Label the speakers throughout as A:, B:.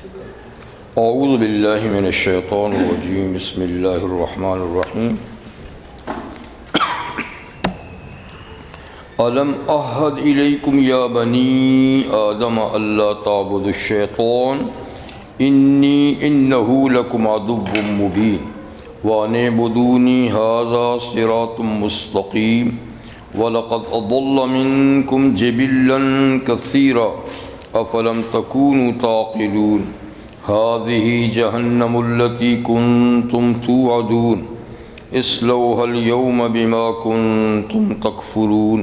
A: اعوذ باللہ من الشیطان الرجیم بسم اللہ الرحمن الرحیم الم اعہد الیکم یا بنی آدم الا تعبدوا الشیطان انی انہ لکم عدو مبین وان اعبدونی ھذا صراط مستقیم وَلَقَدْ أَضَلَّ مِنْكُمْ جِبِلًّا كَثِيرًا أَفَلَمْ تَكُونُوا تَعْقِلُونَ هَذِهِ جَهَنَّمُ الَّتِي كُنْتُمْ تُوعَدُونَ اصْلَوْهَا الْيَوْمَ بِمَا كُنْتُمْ تَكْفُرُونَ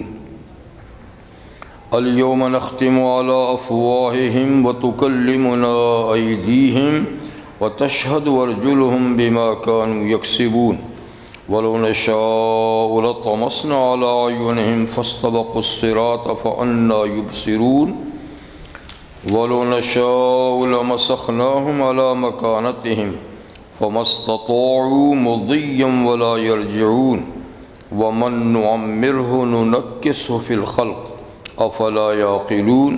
A: الْيَوْمَ نَخْتِمُ عَلَى أَفْوَاهِهِمْ وَتُكَلِّمُنَا أَيْدِيهِمْ وَتَشْهَدُ أَرْجُلُهُمْ بِمَا كَانُوا يَكْسِبُونَ وَلَوْ نَشَاءُ لَطَمَسْنَا عَلَىٰ أَعْيُنِهِمْ فَاسْتَبَقُوا الصِّرَاطَ فَأَنَّىٰ يُبْصِرُونَ وَلَوْ نَشَاءُ لَمَسَخْنَاهُمْ عَلَىٰ مَكَانَتِهِمْ فَمَا اسْتَطَاعُوا مُضِيًّا وَلَا يَرْجِعُونَ وَمَن نُّعَمِّرْهُ نُنَكِّسْهُ فِي الْخَلْقِ أَفَلَا يَعْقِلُونَ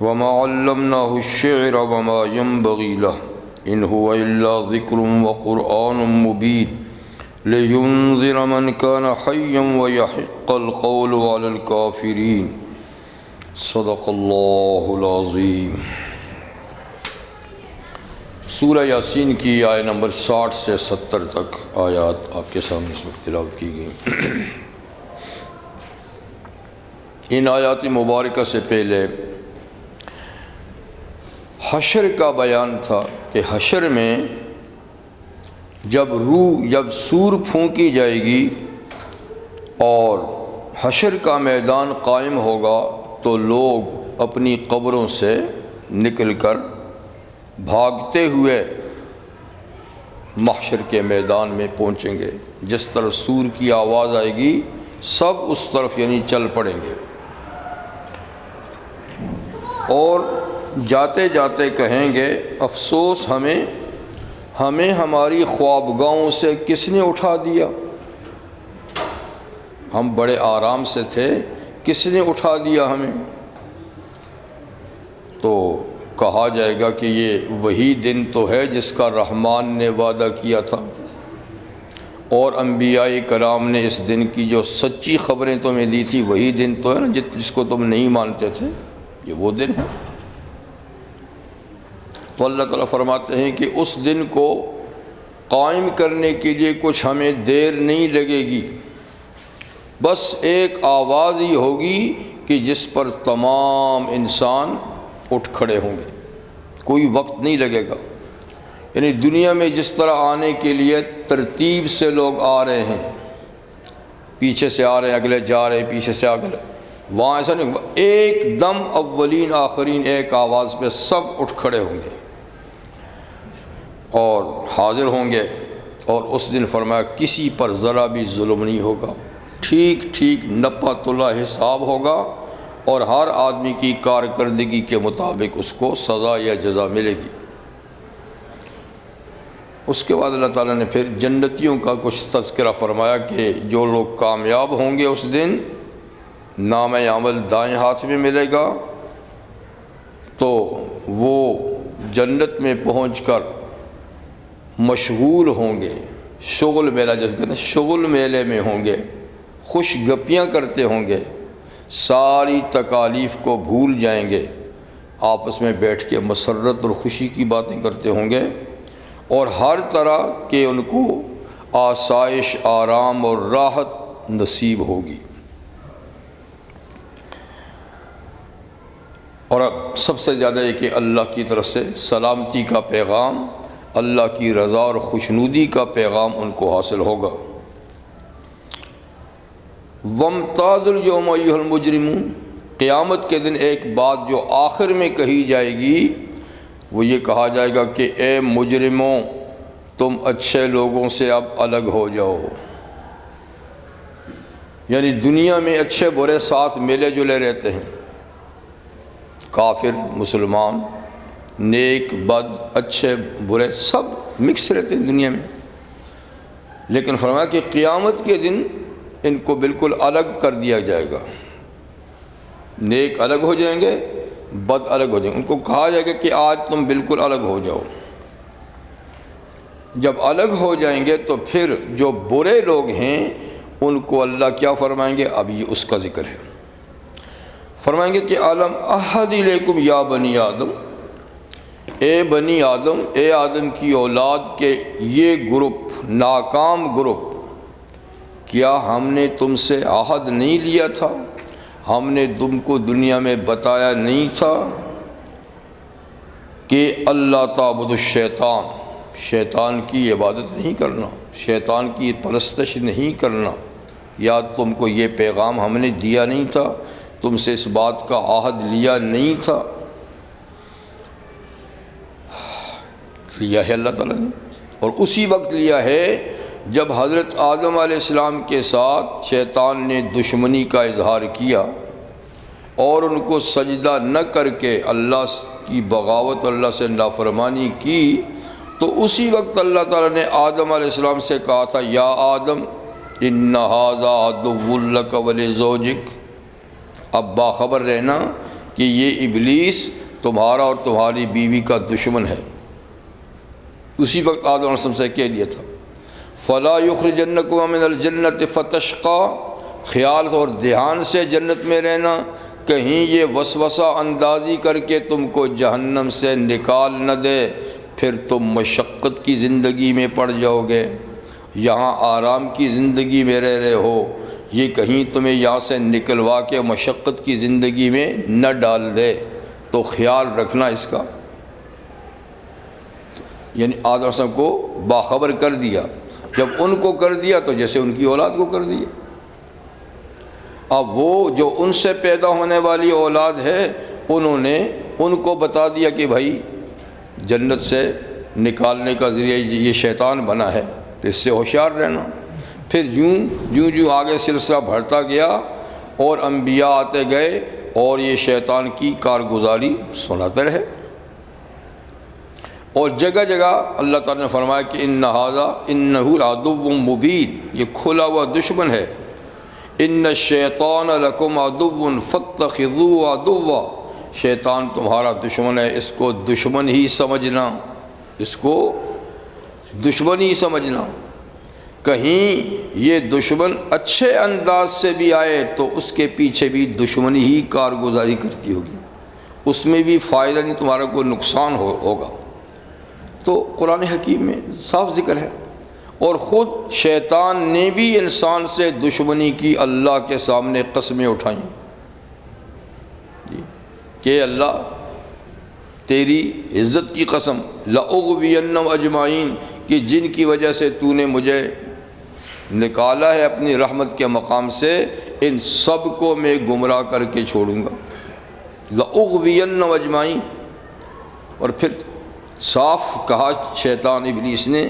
A: وَمَا عَلَّمْنَاهُ الشِّعْرَ وَمَا يَنبَغِي لَهُ إِنْ هُوَ إِلَّا ذِكْرٌ وَقُرْآنٌ مُّبِينٌ لِيُنذِرَ مَنْ كَانَ حَيًّا وَيَحِقَّ الْقَوْلُ عَلَى الْكَافِرِينَ صدق اللہ العظیم۔ سورہ یاسین کی آیت نمبر 60 سے 70 تک آیات آپ کے سامنے اس وقت تلاوت کی گئی۔ ان آیات مبارکہ سے پہلے حشر کا بیان تھا کہ حشر میں جب سور پھونکی جائے گی اور حشر کا میدان قائم ہوگا تو لوگ اپنی قبروں سے نکل کر بھاگتے ہوئے محشر کے میدان میں پہنچیں گے۔ جس طرف سور کی آواز آئے گی سب اس طرف یعنی چل پڑیں گے، اور جاتے جاتے کہیں گے افسوس ہمیں ہماری خوابگاہوں سے کس نے اٹھا دیا، ہم بڑے آرام سے تھے، کس نے اٹھا دیا ہمیں؟ تو کہا جائے گا کہ یہ وہی دن تو ہے جس کا رحمان نے وعدہ کیا تھا، اور انبیاء کرام نے اس دن کی جو سچی خبریں تمہیں دی تھی وہی دن تو ہے نا جس کو تم نہیں مانتے تھے، یہ وہ دن ہے۔ تو اللہ تعالیٰ فرماتے ہیں کہ اس دن کو قائم کرنے کے لیے کچھ ہمیں دیر نہیں لگے گی، بس ایک آواز ہی ہوگی کہ جس پر تمام انسان اٹھ کھڑے ہوں گے، کوئی وقت نہیں لگے گا۔ یعنی دنیا میں جس طرح آنے کے لیے ترتیب سے لوگ آ رہے ہیں، پیچھے سے آ رہے ہیں، اگلے جا رہے ہیں، پیچھے سے اگلے، وہاں ایسا نہیں، ایک دم اولین آخرین ایک آواز پہ سب اٹھ کھڑے ہوں گے اور حاضر ہوں گے، اور اس دن فرمایا کسی پر ذرا بھی ظلم نہیں ہوگا، ٹھیک نپا تلا حساب ہوگا، اور ہر آدمی کی کارکردگی کے مطابق اس کو سزا یا جزا ملے گی۔ اس کے بعد اللہ تعالیٰ نے پھر جنتیوں کا کچھ تذکرہ فرمایا کہ جو لوگ کامیاب ہوں گے اس دن نام عمل دائیں ہاتھ میں ملے گا، تو وہ جنت میں پہنچ کر مشغول ہوں گے، شغل میلہ جیسے کہتے ہیں، شغل میلے میں ہوں گے، خوش گپیاں کرتے ہوں گے، ساری تکالیف کو بھول جائیں گے، آپس میں بیٹھ کے مسرت اور خوشی کی باتیں کرتے ہوں گے، اور ہر طرح کے ان کو آسائش، آرام اور راحت نصیب ہوگی۔ اور اب سب سے زیادہ یہ کہ اللہ کی طرف سے سلامتی کا پیغام، اللہ کی رضا اور خوشنودی کا پیغام ان کو حاصل ہوگا۔ وَامْتَازُوا الْيَوْمَ أَيُّهَا الْمُجْرِمُونَ، قیامت کے دن ایک بات جو آخر میں کہی جائے گی وہ یہ کہا جائے گا کہ اے مجرموں تم اچھے لوگوں سے اب الگ ہو جاؤ۔ یعنی دنیا میں اچھے برے ساتھ ملے جلے رہتے ہیں، کافر مسلمان، نیک بد، اچھے برے سب مکس رہتے ہیں دنیا میں، لیکن فرمایا کہ قیامت کے دن ان کو بالکل الگ کر دیا جائے گا، نیک الگ ہو جائیں گے بد الگ ہو جائیں گے، ان کو کہا جائے گا کہ آج تم بالکل الگ ہو جاؤ۔ جب الگ ہو جائیں گے تو پھر جو برے لوگ ہیں ان کو اللہ کیا فرمائیں گے؟ اب یہ اس کا ذکر ہے، فرمائیں گے کہ علم احد الیکم یا بنی آدم، اے بنی آدم، اے آدم کی اولاد کے یہ گروپ، ناکام گروپ، کیا ہم نے تم سے عہد نہیں لیا تھا؟ ہم نے تم کو دنیا میں بتایا نہیں تھا کہ اللہ تعبد الشیطان، شیطان کی عبادت نہیں کرنا، شیطان کی پرستش نہیں کرنا؟ یا تم کو یہ پیغام ہم نے دیا نہیں تھا؟ تم سے اس بات کا عہد لیا نہیں تھا؟ لیا ہے اللہ تعالیٰ نے، اور اسی وقت لیا ہے جب حضرت آدم علیہ السلام کے ساتھ شیطان نے دشمنی کا اظہار کیا اور ان کو سجدہ نہ کر کے اللہ کی بغاوت، اللہ سے نافرمانی کی، تو اسی وقت اللہ تعالیٰ نے آدم علیہ السلام سے کہا تھا یا آدم ان ھذا عدو لک ولزوجک، اب باخبر رہنا کہ یہ ابلیس تمہارا اور تمہاری بیوی کا دشمن ہے۔ اسی وقت آدم علیہ السلام سے کہہ دیا تھا فلا یخرجنکم من الجنۃ فتشقی، خیال اور دھیان سے جنت میں رہنا، کہیں یہ وسوسہ اندازی کر کے تم کو جہنم سے نکال نہ دے، پھر تم مشقت کی زندگی میں پڑ جاؤ گے۔ یہاں آرام کی زندگی میں رہ رہے ہو، یہ کہیں تمہیں یہاں سے نکلوا کے مشقت کی زندگی میں نہ ڈال دے، تو خیال رکھنا اس کا۔ یعنی آدم علیہ السلام کو باخبر کر دیا، جب ان کو کر دیا تو جیسے ان کی اولاد کو کر دیا۔ اب وہ جو ان سے پیدا ہونے والی اولاد ہے انہوں نے ان کو بتا دیا کہ بھائی جنت سے نکالنے کا ذریعہ یہ شیطان بنا ہے، تو اس سے ہوشیار رہنا۔ پھر یوں آگے سلسلہ بڑھتا گیا اور انبیاء آتے گئے اور یہ شیطان کی کارگزاری سناتے رہے، اور جگہ جگہ اللہ تعالیٰ نے فرمایا کہ ان ھذا انہ عدو مبین، یہ کھلا ہوا دشمن ہے۔ ان الشیطان لکم عدو فاتخذوہ عدوا، شیطان تمہارا دشمن ہے، اس کو دشمن ہی سمجھنا، اس کو دشمن ہی سمجھنا۔ کہیں یہ دشمن اچھے انداز سے بھی آئے تو اس کے پیچھے بھی دشمنی ہی کارگزاری کرتی ہوگی، اس میں بھی فائدہ نہیں، تمہارا کوئی نقصان ہوگا۔ تو قرآن حکیم میں صاف ذکر ہے، اور خود شیطان نے بھی انسان سے دشمنی کی اللہ کے سامنے قسمیں اٹھائیں کہ اللہ تیری عزت کی قسم لأغوینہم اجمعین، کہ جن کی وجہ سے تو نے مجھے نکالا ہے اپنی رحمت کے مقام سے، ان سب کو میں گمراہ کر کے چھوڑوں گا، لأغوینہم اجمعین۔ اور پھر صاف کہا شیطان ابلیس نے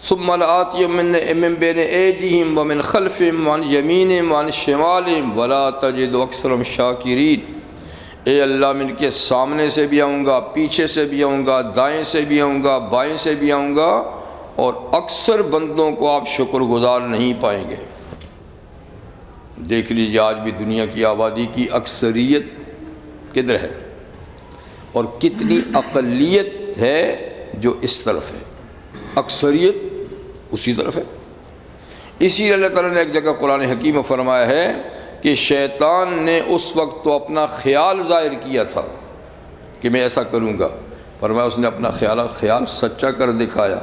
A: ثم لآتینہم من بین ایدیہم ومن خلفہم وعن یمینہم وعن شمالہم ولا تجد اکثرہم شاکرین، اے اللہ میں ان کے سامنے سے بھی آؤں گا، پیچھے سے بھی آؤں گا، دائیں سے بھی آؤں گا، بائیں سے بھی آؤں گا، اور اکثر بندوں کو آپ شکر گزار نہیں پائیں گے۔ دیکھ لیجیے آج بھی دنیا کی آبادی کی اکثریت کدھر ہے اور کتنی اقلیت ہے جو اس طرف ہے، اکثریت اسی طرف ہے۔ اسی لیے اللہ تعالیٰ نے ایک جگہ قرآن حکیم میں فرمایا ہے کہ شیطان نے اس وقت تو اپنا خیال ظاہر کیا تھا کہ میں ایسا کروں گا، فرمایا اس نے اپنا خیال سچا کر دکھایا۔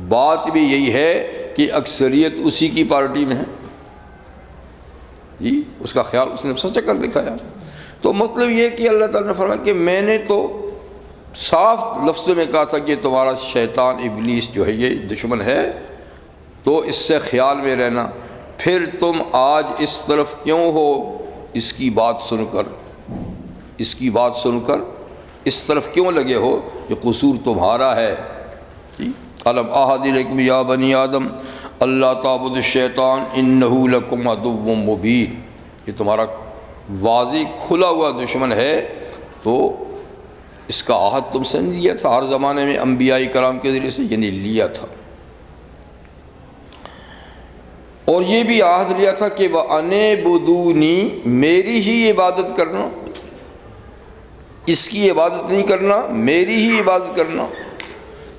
A: بات بھی یہی ہے کہ اکثریت اسی کی پارٹی میں ہے، جی اس کا خیال اس نے سچا کر دکھایا۔ تو مطلب یہ کہ اللہ تعالیٰ نے فرمایا کہ میں نے تو صاف لفظوں میں کہا تھا کہ تمہارا شیطان ابلیس جو ہے یہ دشمن ہے، تو اس سے خیال میں رہنا۔ پھر تم آج اس طرف کیوں ہو؟ اس کی بات سن کر اس طرف کیوں لگے ہو؟ یہ قصور تمہارا ہے۔ الم اعہد الیکم یا بنی آدم اللہ تعبدوا الشیطان انہ لکم عدو مبین، یہ تمہارا واضح کھلا ہوا دشمن ہے، تو اس کا عہد تم سے نہیں لیا تھا ہر زمانے میں انبیاء کرام کے ذریعے سے، یعنی لیا تھا، اور یہ بھی عہد لیا تھا کہ وَأَنِعْبُدُونِی، میری ہی عبادت کرنا۔ اس کی عبادت نہیں کرنا، میری ہی عبادت کرنا۔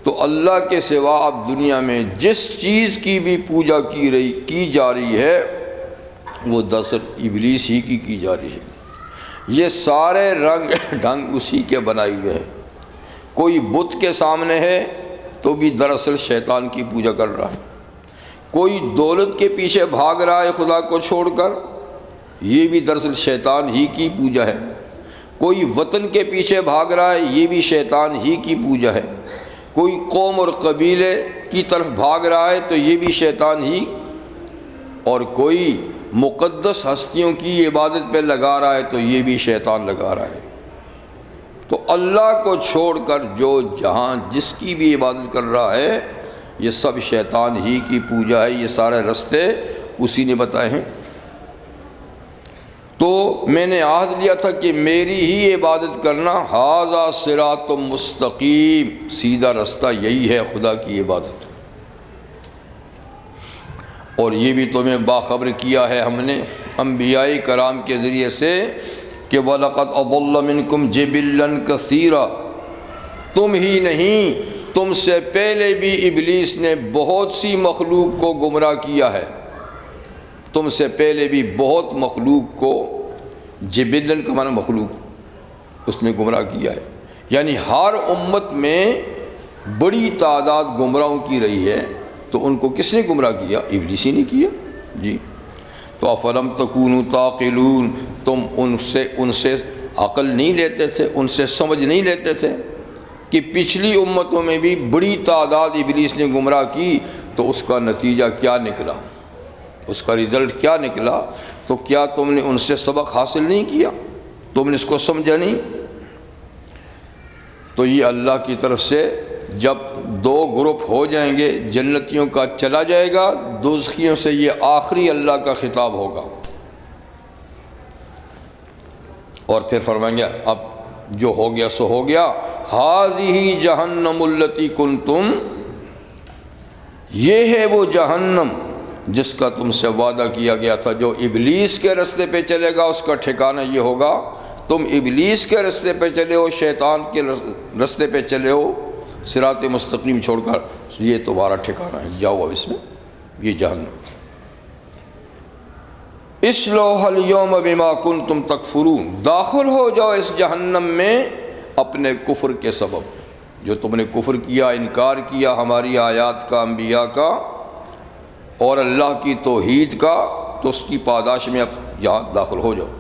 A: تو اللہ کے سوا اب دنیا میں جس چیز کی بھی پوجا کی جا رہی ہے وہ دراصل ابلیس ہی کی جا رہی ہے۔ یہ سارے رنگ ڈھنگ اسی کے بنائے ہوئے ہیں۔ کوئی بت کے سامنے ہے تو بھی دراصل شیطان کی پوجا کر رہا ہے، کوئی دولت کے پیچھے بھاگ رہا ہے خدا کو چھوڑ کر، یہ بھی دراصل شیطان ہی کی پوجا ہے، کوئی وطن کے پیچھے بھاگ رہا ہے، یہ بھی شیطان ہی کی پوجا ہے، کوئی قوم اور قبیلے کی طرف بھاگ رہا ہے تو یہ بھی شیطان ہی، اور کوئی مقدس ہستیوں کی عبادت پہ لگا رہا ہے تو یہ بھی شیطان لگا رہا ہے۔ تو اللہ کو چھوڑ کر جو جہاں جس کی بھی عبادت کر رہا ہے یہ سب شیطان ہی کی پوجا ہے، یہ سارے رستے اسی نے بتائے ہیں۔ تو میں نے عہد لیا تھا کہ میری ہی عبادت کرنا، ھذا صراط مستقیم، سیدھا رستہ یہی ہے خدا کی عبادت۔ اور یہ بھی تمہیں باخبر کیا ہے ہم نے انبیاء کرام کے ذریعے سے کہ وَلَقَدْ أَضَلَّ مِنْكُمْ جِبِلًّا كَثِيرًا، تم ہی نہیں تم سے پہلے بھی ابلیس نے بہت سی مخلوق کو گمراہ کیا ہے، تم سے پہلے بھی بہت مخلوق کو، جبلن کا معنی مخلوق، اس نے گمراہ کیا ہے، یعنی ہر امت میں بڑی تعداد گمراہوں کی رہی ہے، تو ان کو کس نے گمراہ کیا؟ ابلیس ہی نے کیا جی۔ تو افلم تکونوا تعقلون، تم ان سے عقل نہیں لیتے تھے، ان سے سمجھ نہیں لیتے تھے کہ پچھلی امتوں میں بھی بڑی تعداد ابلیس نے گمراہ کی، تو اس کا نتیجہ کیا نکلا، اس کا رزلٹ کیا نکلا؟ تو کیا تم نے ان سے سبق حاصل نہیں کیا؟ تم نے اس کو سمجھا نہیں؟ تو یہ اللہ کی طرف سے جب دو گروپ ہو جائیں گے، جنتیوں کا چلا جائے گا، دوزخیوں سے یہ آخری اللہ کا خطاب ہوگا، اور پھر فرمائیں گے اب جو ہو گیا سو ہو گیا، ھذہ جہنم التی کنتم، یہ ہے وہ جہنم جس کا تم سے وعدہ کیا گیا تھا۔ جو ابلیس کے رستے پہ چلے گا اس کا ٹھکانہ یہ ہوگا، تم ابلیس کے رستے پہ چلے ہو، شیطان کے رستے پہ چلے ہو، صراط مستقیم چھوڑ کر، یہ تمہارا ٹھکانہ ہے، جاؤ اب اس میں، یہ جہنم۔ اصلوها اليوم بما کنتم تکفرون، داخل ہو جاؤ اس جہنم میں اپنے کفر کے سبب، جو تم نے کفر کیا، انکار کیا ہماری آیات کا، انبیاء کا اور اللہ کی توحید کا، تو اس کی پاداش میں اب یہاں داخل ہو جاؤ۔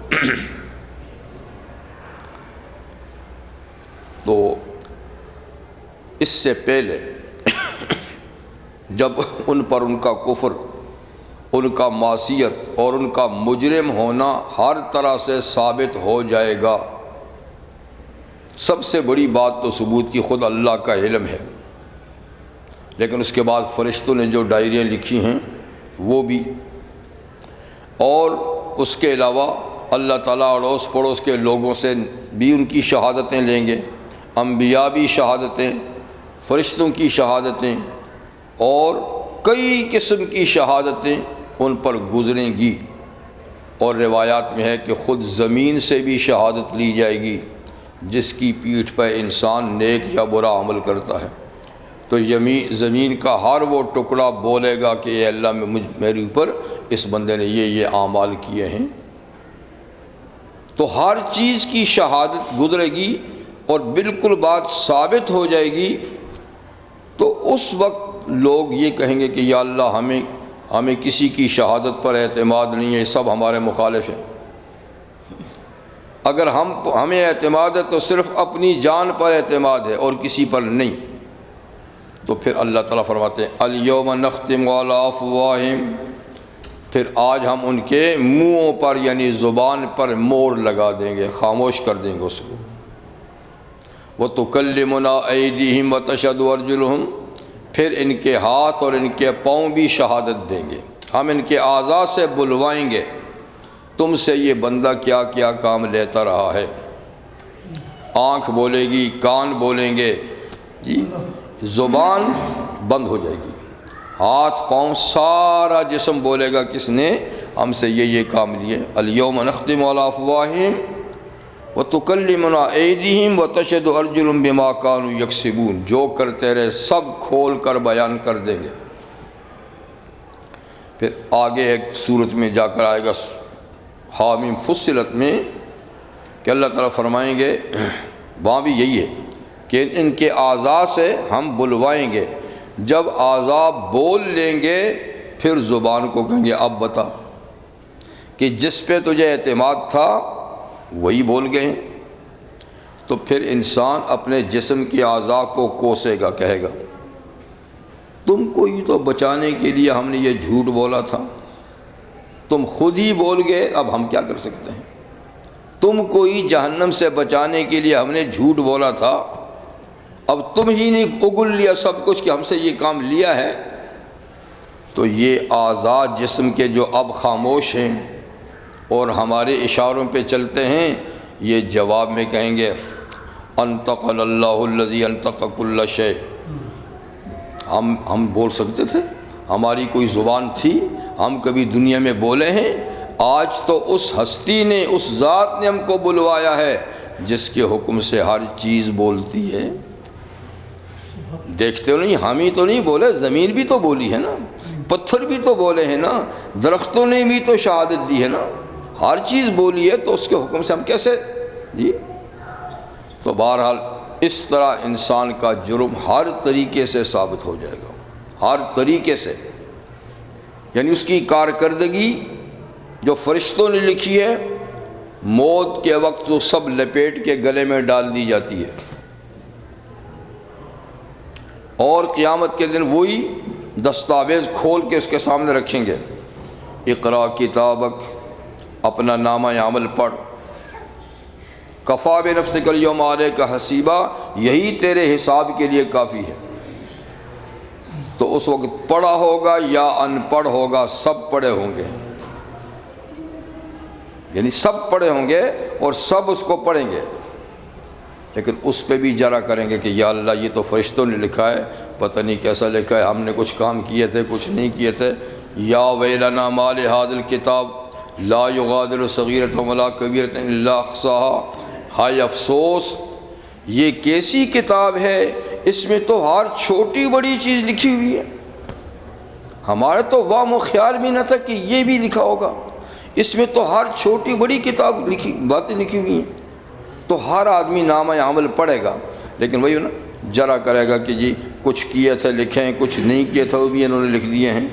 A: تو اس سے پہلے جب ان پر ان کا کفر، ان کا معصیت اور ان کا مجرم ہونا ہر طرح سے ثابت ہو جائے گا، سب سے بڑی بات تو ثبوت کی خود اللہ کا علم ہے، لیکن اس کے بعد فرشتوں نے جو ڈائریاں لکھی ہیں وہ بھی، اور اس کے علاوہ اللہ تعالیٰ اڑوس پڑوس کے لوگوں سے بھی ان کی شہادتیں لیں گے، انبیاء بھی شہادتیں، فرشتوں کی شہادتیں، اور کئی قسم کی شہادتیں ان پر گزریں گی، اور روایات میں ہے کہ خود زمین سے بھی شہادت لی جائے گی جس کی پیٹھ پہ انسان نیک یا برا عمل کرتا ہے، تو زمین کا ہر وہ ٹکڑا بولے گا کہ اے اللہ میرے اوپر اس بندے نے یہ اعمال کیے ہیں، تو ہر چیز کی شہادت گزرے گی اور بالکل بات ثابت ہو جائے گی۔ تو اس وقت لوگ یہ کہیں گے کہ یا اللہ ہمیں کسی کی شہادت پر اعتماد نہیں ہے، یہ سب ہمارے مخالف ہیں، اگر ہمیں اعتماد ہے تو صرف اپنی جان پر اعتماد ہے اور کسی پر نہیں۔ تو پھر اللہ تعالیٰ فرماتے ہیں الیوم نختم علی افواہہم، پھر آج ہم ان کے منہوں پر یعنی زبان پر مور لگا دیں گے، خاموش کر دیں گے اس کو، وَتُكَلِّمُنَا أَيْدِيهِمْ وَتَشْهَدُ أَرْجُلُهُمْ، پھر ان کے ہاتھ اور ان کے پاؤں بھی شہادت دیں گے، ہم ان کے اعضاء سے بلوائیں گے تم سے یہ بندہ کیا کیا کام لیتا رہا ہے۔ آنکھ بولے گی، کان بولیں گے جی، زبان بند ہو جائے گی، ہاتھ پاؤں سارا جسم بولے گا کس نے ہم سے یہ کام لیے۔ الیوم نختم علی افواہہم وَتُكَلِّمُنَا أَيْدِيهِمْ وَتَشْهَدُ أَرْجُلُهُم بِمَا كَانُوا يَكْسِبُونَ، جو کرتے رہے سب کھول کر بیان کر دیں گے۔ پھر آگے ایک صورت میں جا کر آئے گا حامیم فصلت میں کہ اللہ تعالیٰ فرمائیں گے، وہاں بھی یہی ہے کہ ان کے اعضاء سے ہم بلوائیں گے، جب اعضاء بول لیں گے پھر زبان کو کہیں گے اب بتا کہ جس پہ تجھے اعتماد تھا وہی بول گئے ہیں۔ تو پھر انسان اپنے جسم کے اعضاء کو کوسے گا، کہے گا تم کو ہی تو بچانے کے لیے ہم نے یہ جھوٹ بولا تھا، تم خود ہی بول گئے، اب ہم کیا کر سکتے ہیں؟ تم کو ہی جہنم سے بچانے کے لیے ہم نے جھوٹ بولا تھا، اب تم ہی نے اگل لیا سب کچھ کہ ہم سے یہ کام لیا ہے۔ تو یہ اعضاء جسم کے جو اب خاموش ہیں اور ہمارے اشاروں پہ چلتے ہیں، یہ جواب میں کہیں گے انطق اللہ الذی انطق کل شیء، ہم بول سکتے تھے، ہماری کوئی زبان تھی، ہم کبھی دنیا میں بولے ہیں؟ آج تو اس ہستی نے، اس ذات نے ہم کو بلوایا ہے جس کے حکم سے ہر چیز بولتی ہے۔ دیکھتے ہو نہیں، ہم ہی تو نہیں بولے، زمین بھی تو بولی ہے نا، پتھر بھی تو بولے ہیں نا، درختوں نے بھی تو شہادت دی ہے نا، ہر چیز بولی ہے، تو اس کے حکم سے ہم کیسے جی؟ تو بہرحال اس طرح انسان کا جرم ہر طریقے سے ثابت ہو جائے گا، ہر طریقے سے، یعنی اس کی کارکردگی جو فرشتوں نے لکھی ہے موت کے وقت وہ سب لپیٹ کے گلے میں ڈال دی جاتی ہے، اور قیامت کے دن وہی دستاویز کھول کے اس کے سامنے رکھیں گے، اقرا کتابک، اپنا نامہ عمل پڑھ، کفا بنفسک الیوم علیک حسیبا، یہی تیرے حساب کے لیے کافی ہے۔ تو اس وقت پڑھا ہوگا یا ان پڑھ ہوگا، سب پڑھے ہوں گے، یعنی سب پڑھے ہوں گے اور سب اس کو پڑھیں گے، لیکن اس پہ بھی جرا کریں گے کہ یا اللہ یہ تو فرشتوں نے لکھا ہے، پتہ نہیں کیسا لکھا ہے، ہم نے کچھ کام کیے تھے کچھ نہیں کیے تھے۔ یا ویلنا ما لہذا الکتاب لا یغادر صغیرۃ ولا کبیرۃ الا احصاها، ہائے افسوس یہ کیسی کتاب ہے، اس میں تو ہر چھوٹی بڑی چیز لکھی ہوئی ہے، ہمارے تو وہم و خیال بھی نہ تھا کہ یہ بھی لکھا ہوگا، اس میں تو ہر چھوٹی بڑی کتاب لکھی باتیں لکھی ہوئی ہیں۔ تو ہر آدمی نامہ عمل پڑھے گا، لیکن وہی نا جرا کرے گا کہ جی کچھ کیے تھے لکھیں، کچھ نہیں کیے تھے وہ بھی انہوں نے لکھ دیے ہیں۔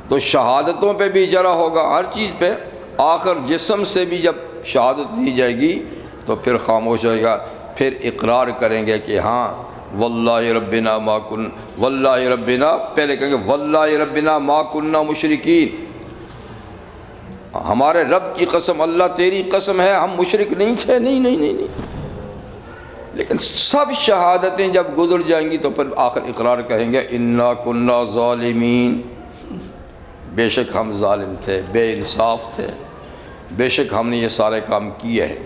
A: تو شہادتوں پہ بھی جرا ہوگا، ہر چیز پہ، آخر جسم سے بھی جب شہادت دی جائے گی تو پھر خاموش ہوئے گا، پھر اقرار کریں گے کہ ہاں واللہ ربنا ما کن، واللہ ربنا، پہلے کہیں گے واللہ ربنا ما کننا مشرکین، ہمارے رب کی قسم، اللہ تیری قسم ہے ہم مشرک نہیں تھے، نہیں۔ لیکن سب شہادتیں جب گزر جائیں گی تو پھر آخر اقرار کہیں گے انا کنا ظالمین، بے شک ہم ظالم تھے، بے انصاف تھے، بے شک ہم نے یہ سارے کام کیے ہیں۔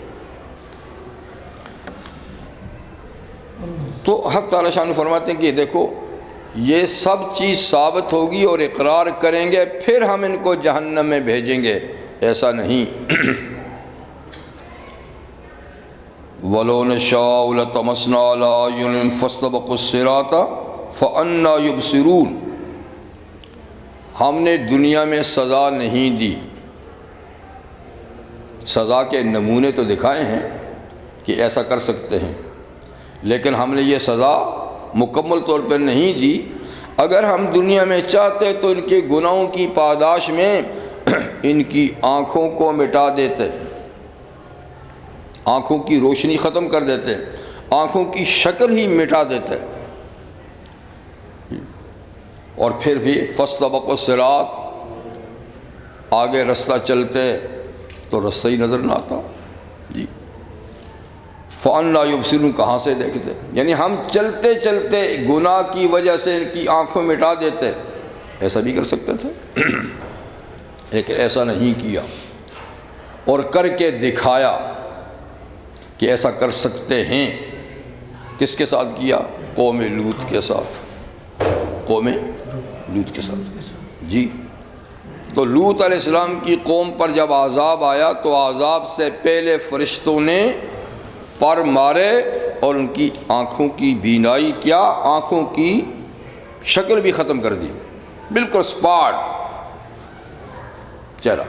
A: تو حق تعالیٰ شان فرماتے ہیں کہ دیکھو یہ سب چیز ثابت ہوگی اور اقرار کریں گے، پھر ہم ان کو جہنم میں بھیجیں گے، ایسا نہیں۔ وَلَوْ نَشَاءُ لَطَمَسْنَا عَلَىٰ أَعْيُنِهِمْ فَاسْتَبَقُوا الصِّرَاطَ فَأَنَّىٰ يُبْصِرُونَ، ہم نے دنیا میں سزا نہیں دی، سزا کے نمونے تو دکھائے ہیں کہ ایسا کر سکتے ہیں، لیکن ہم نے یہ سزا مکمل طور پر نہیں دی۔ اگر ہم دنیا میں چاہتے تو ان کے گناہوں کی پاداش میں ان کی آنکھوں کو مٹا دیتے، آنکھوں کی روشنی ختم کر دیتے، آنکھوں کی شکل ہی مٹا دیتے، اور پھر بھی فاستبقوا الصراط، آگے رستہ چلتے تو رستہ ہی نظر نہ آتا جی۔ فَأَنَّىٰ يُبْصِرُونَ، کہاں سے دیکھتے، یعنی ہم چلتے چلتے گناہ کی وجہ سے ان کی آنکھوں مٹا دیتے، ایسا بھی کر سکتے تھے، لیکن ایسا نہیں کیا، اور کر کے دکھایا کہ ایسا کر سکتے ہیں۔ کس کے ساتھ کیا؟ قوم لوط کے ساتھ، قوم لوط کے ساتھ جی۔ تو لوط علیہ السلام کی قوم پر جب عذاب آیا تو عذاب سے پہلے فرشتوں نے پر مارے اور ان کی آنکھوں کی بینائی کیا، آنکھوں کی شکل بھی ختم کر دی، بالکل اسپاٹ چہرہ۔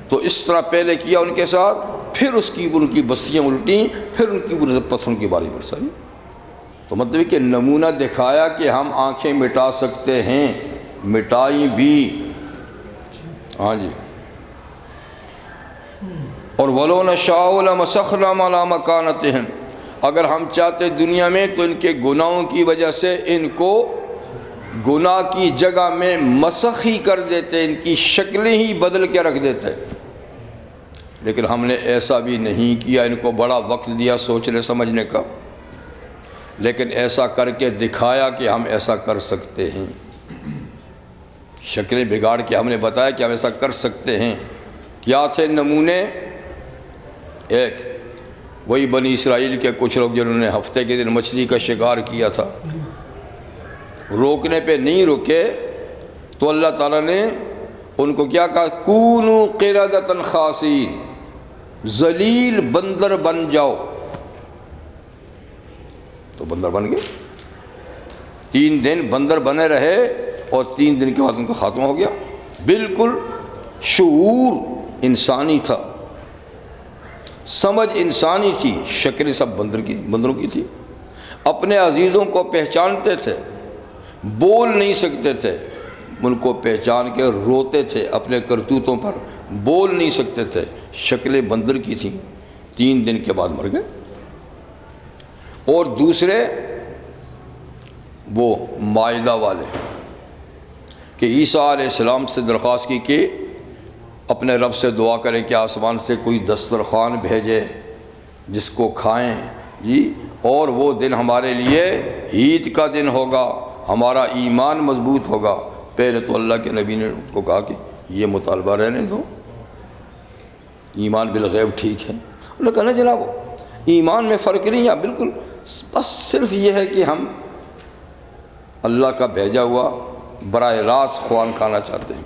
A: تو اس طرح پہلے کیا ان کے ساتھ، پھر ان کی بستیاں الٹیں، پھر ان کی پتھروں کی باری برسائی۔ تو مطلب کہ نمونہ دکھایا کہ ہم آنکھیں مٹا سکتے ہیں، مٹائی بھی۔ ہاں جی، اور وَلَوْ نَشَاءُ لَمَسَخْنَاهُمْ عَلَىٰ مَكَانَتِهِمْ، اگر ہم چاہتے دنیا میں تو ان کے گناہوں کی وجہ سے ان کو گناہ کی جگہ میں مسخ ہی کر دیتے، ان کی شکلیں ہی بدل کے رکھ دیتے، لیکن ہم نے ایسا بھی نہیں کیا۔ ان کو بڑا وقت دیا سوچنے سمجھنے کا، لیکن ایسا کر کے دکھایا کہ ہم ایسا کر سکتے ہیں، شکلیں بگاڑ کے ہم نے بتایا کہ ہم ایسا کر سکتے ہیں۔ کیا تھے نمونے؟ ایک وہی بنی اسرائیل کے کچھ لوگ جنہوں نے ہفتے کے دن مچھلی کا شکار کیا تھا، روکنے پہ نہیں رکے تو اللہ تعالیٰ نے ان کو کیا کہا، کونوا قردۃ خاسئین، ذلیل بندر بن جاؤ۔ تو بندر بن گئے، 3 دن بندر بنے رہے اور 3 دن کے بعد ان کا خاتمہ ہو گیا۔ بالکل شعور انسانی تھا، سمجھ انسانی تھی، شکلیں سب بندروں کی تھی، اپنے عزیزوں کو پہچانتے تھے، بول نہیں سکتے تھے، ان کو پہچان کے روتے تھے اپنے کرتوتوں پر، بول نہیں سکتے تھے، شکلیں بندر کی تھیں، 3 دن کے بعد مر گئے۔ اور دوسرے وہ مائدہ والے کہ عیسیٰ علیہ السلام سے درخواست کی کہ اپنے رب سے دعا کریں کہ آسمان سے کوئی دسترخوان بھیجے جس کو کھائیں جی، اور وہ دن ہمارے لیے عید کا دن ہوگا، ہمارا ایمان مضبوط ہوگا۔ پہلے تو اللہ کے نبی نے ان کو کہا کہ یہ مطالبہ رہنے دو، ایمان بالغیب ٹھیک ہے۔ انہوں نے کہا نا جناب ایمان میں فرق نہیں ہے، بالکل بس صرف یہ ہے کہ ہم اللہ کا بھیجا ہوا براہ راست خوان کھانا چاہتے ہیں۔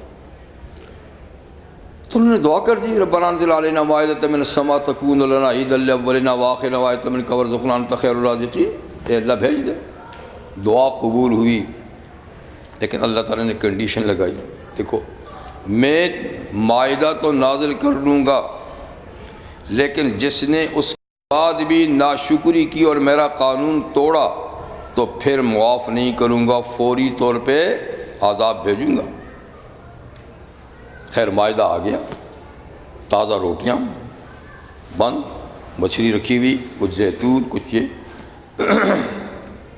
A: تو انہوں نے دعا کر دی، ربنا انزل علینا مائدۃ من السماء تکون لنا عیدا للاولین وآخرین وآیۃ منک وارزقنا انت خیر الرازقین۔ اے اللہ بھیج دے۔ دعا قبول ہوئی، لیکن اللہ تعالیٰ نے کنڈیشن لگائی، دیکھو میں مائدہ تو نازل کر لوں گا، لیکن جس نے اس کے بعد بھی ناشکری کی اور میرا قانون توڑا تو پھر معاف نہیں کروں گا، فوری طور پہ عذاب بھیجوں گا۔ خیر مائدہ آ گیا، تازہ روٹیاں بند، مچھلی رکھی ہوئی، کچھ زیتون، کچھ یہ۔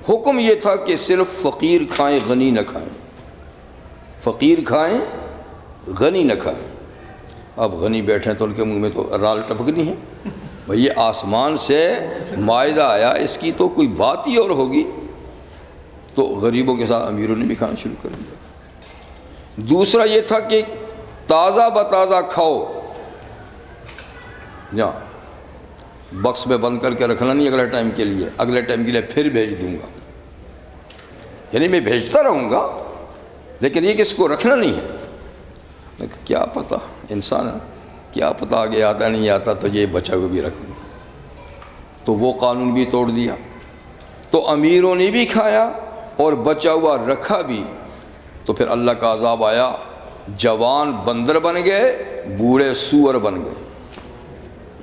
A: حکم یہ تھا کہ صرف فقیر کھائیں، غنی نہ کھائیں، فقیر کھائیں، غنی نہ کھائیں۔ اب غنی بیٹھیں تو ان کے منہ میں تو رال ٹپکنی ہے، بھئی یہ آسمان سے مائدہ آیا، اس کی تو کوئی بات ہی اور ہوگی۔ تو غریبوں کے ساتھ امیروں نے بھی کھانا شروع کر دیا۔ دوسرا یہ تھا کہ تازہ بتازہ کھاؤ، جہاں بکس میں بند کر کے رکھنا نہیں اگلے ٹائم کے لیے، اگلے ٹائم کے لیے پھر بھیج دوں گا، یعنی میں بھیجتا رہوں گا لیکن یہ کہ اس کو رکھنا نہیں ہے۔ لیکن کیا پتہ انسان ہے، کیا پتہ آگے آتا نہیں آتا، تو یہ بچا ہوا بھی رکھ دوں، تو وہ قانون بھی توڑ دیا۔ تو امیروں نے بھی کھایا اور بچا ہوا رکھا بھی، تو پھر اللہ کا عذاب آیا، جوان بندر بن گئے، بوڑھے سور بن گئے،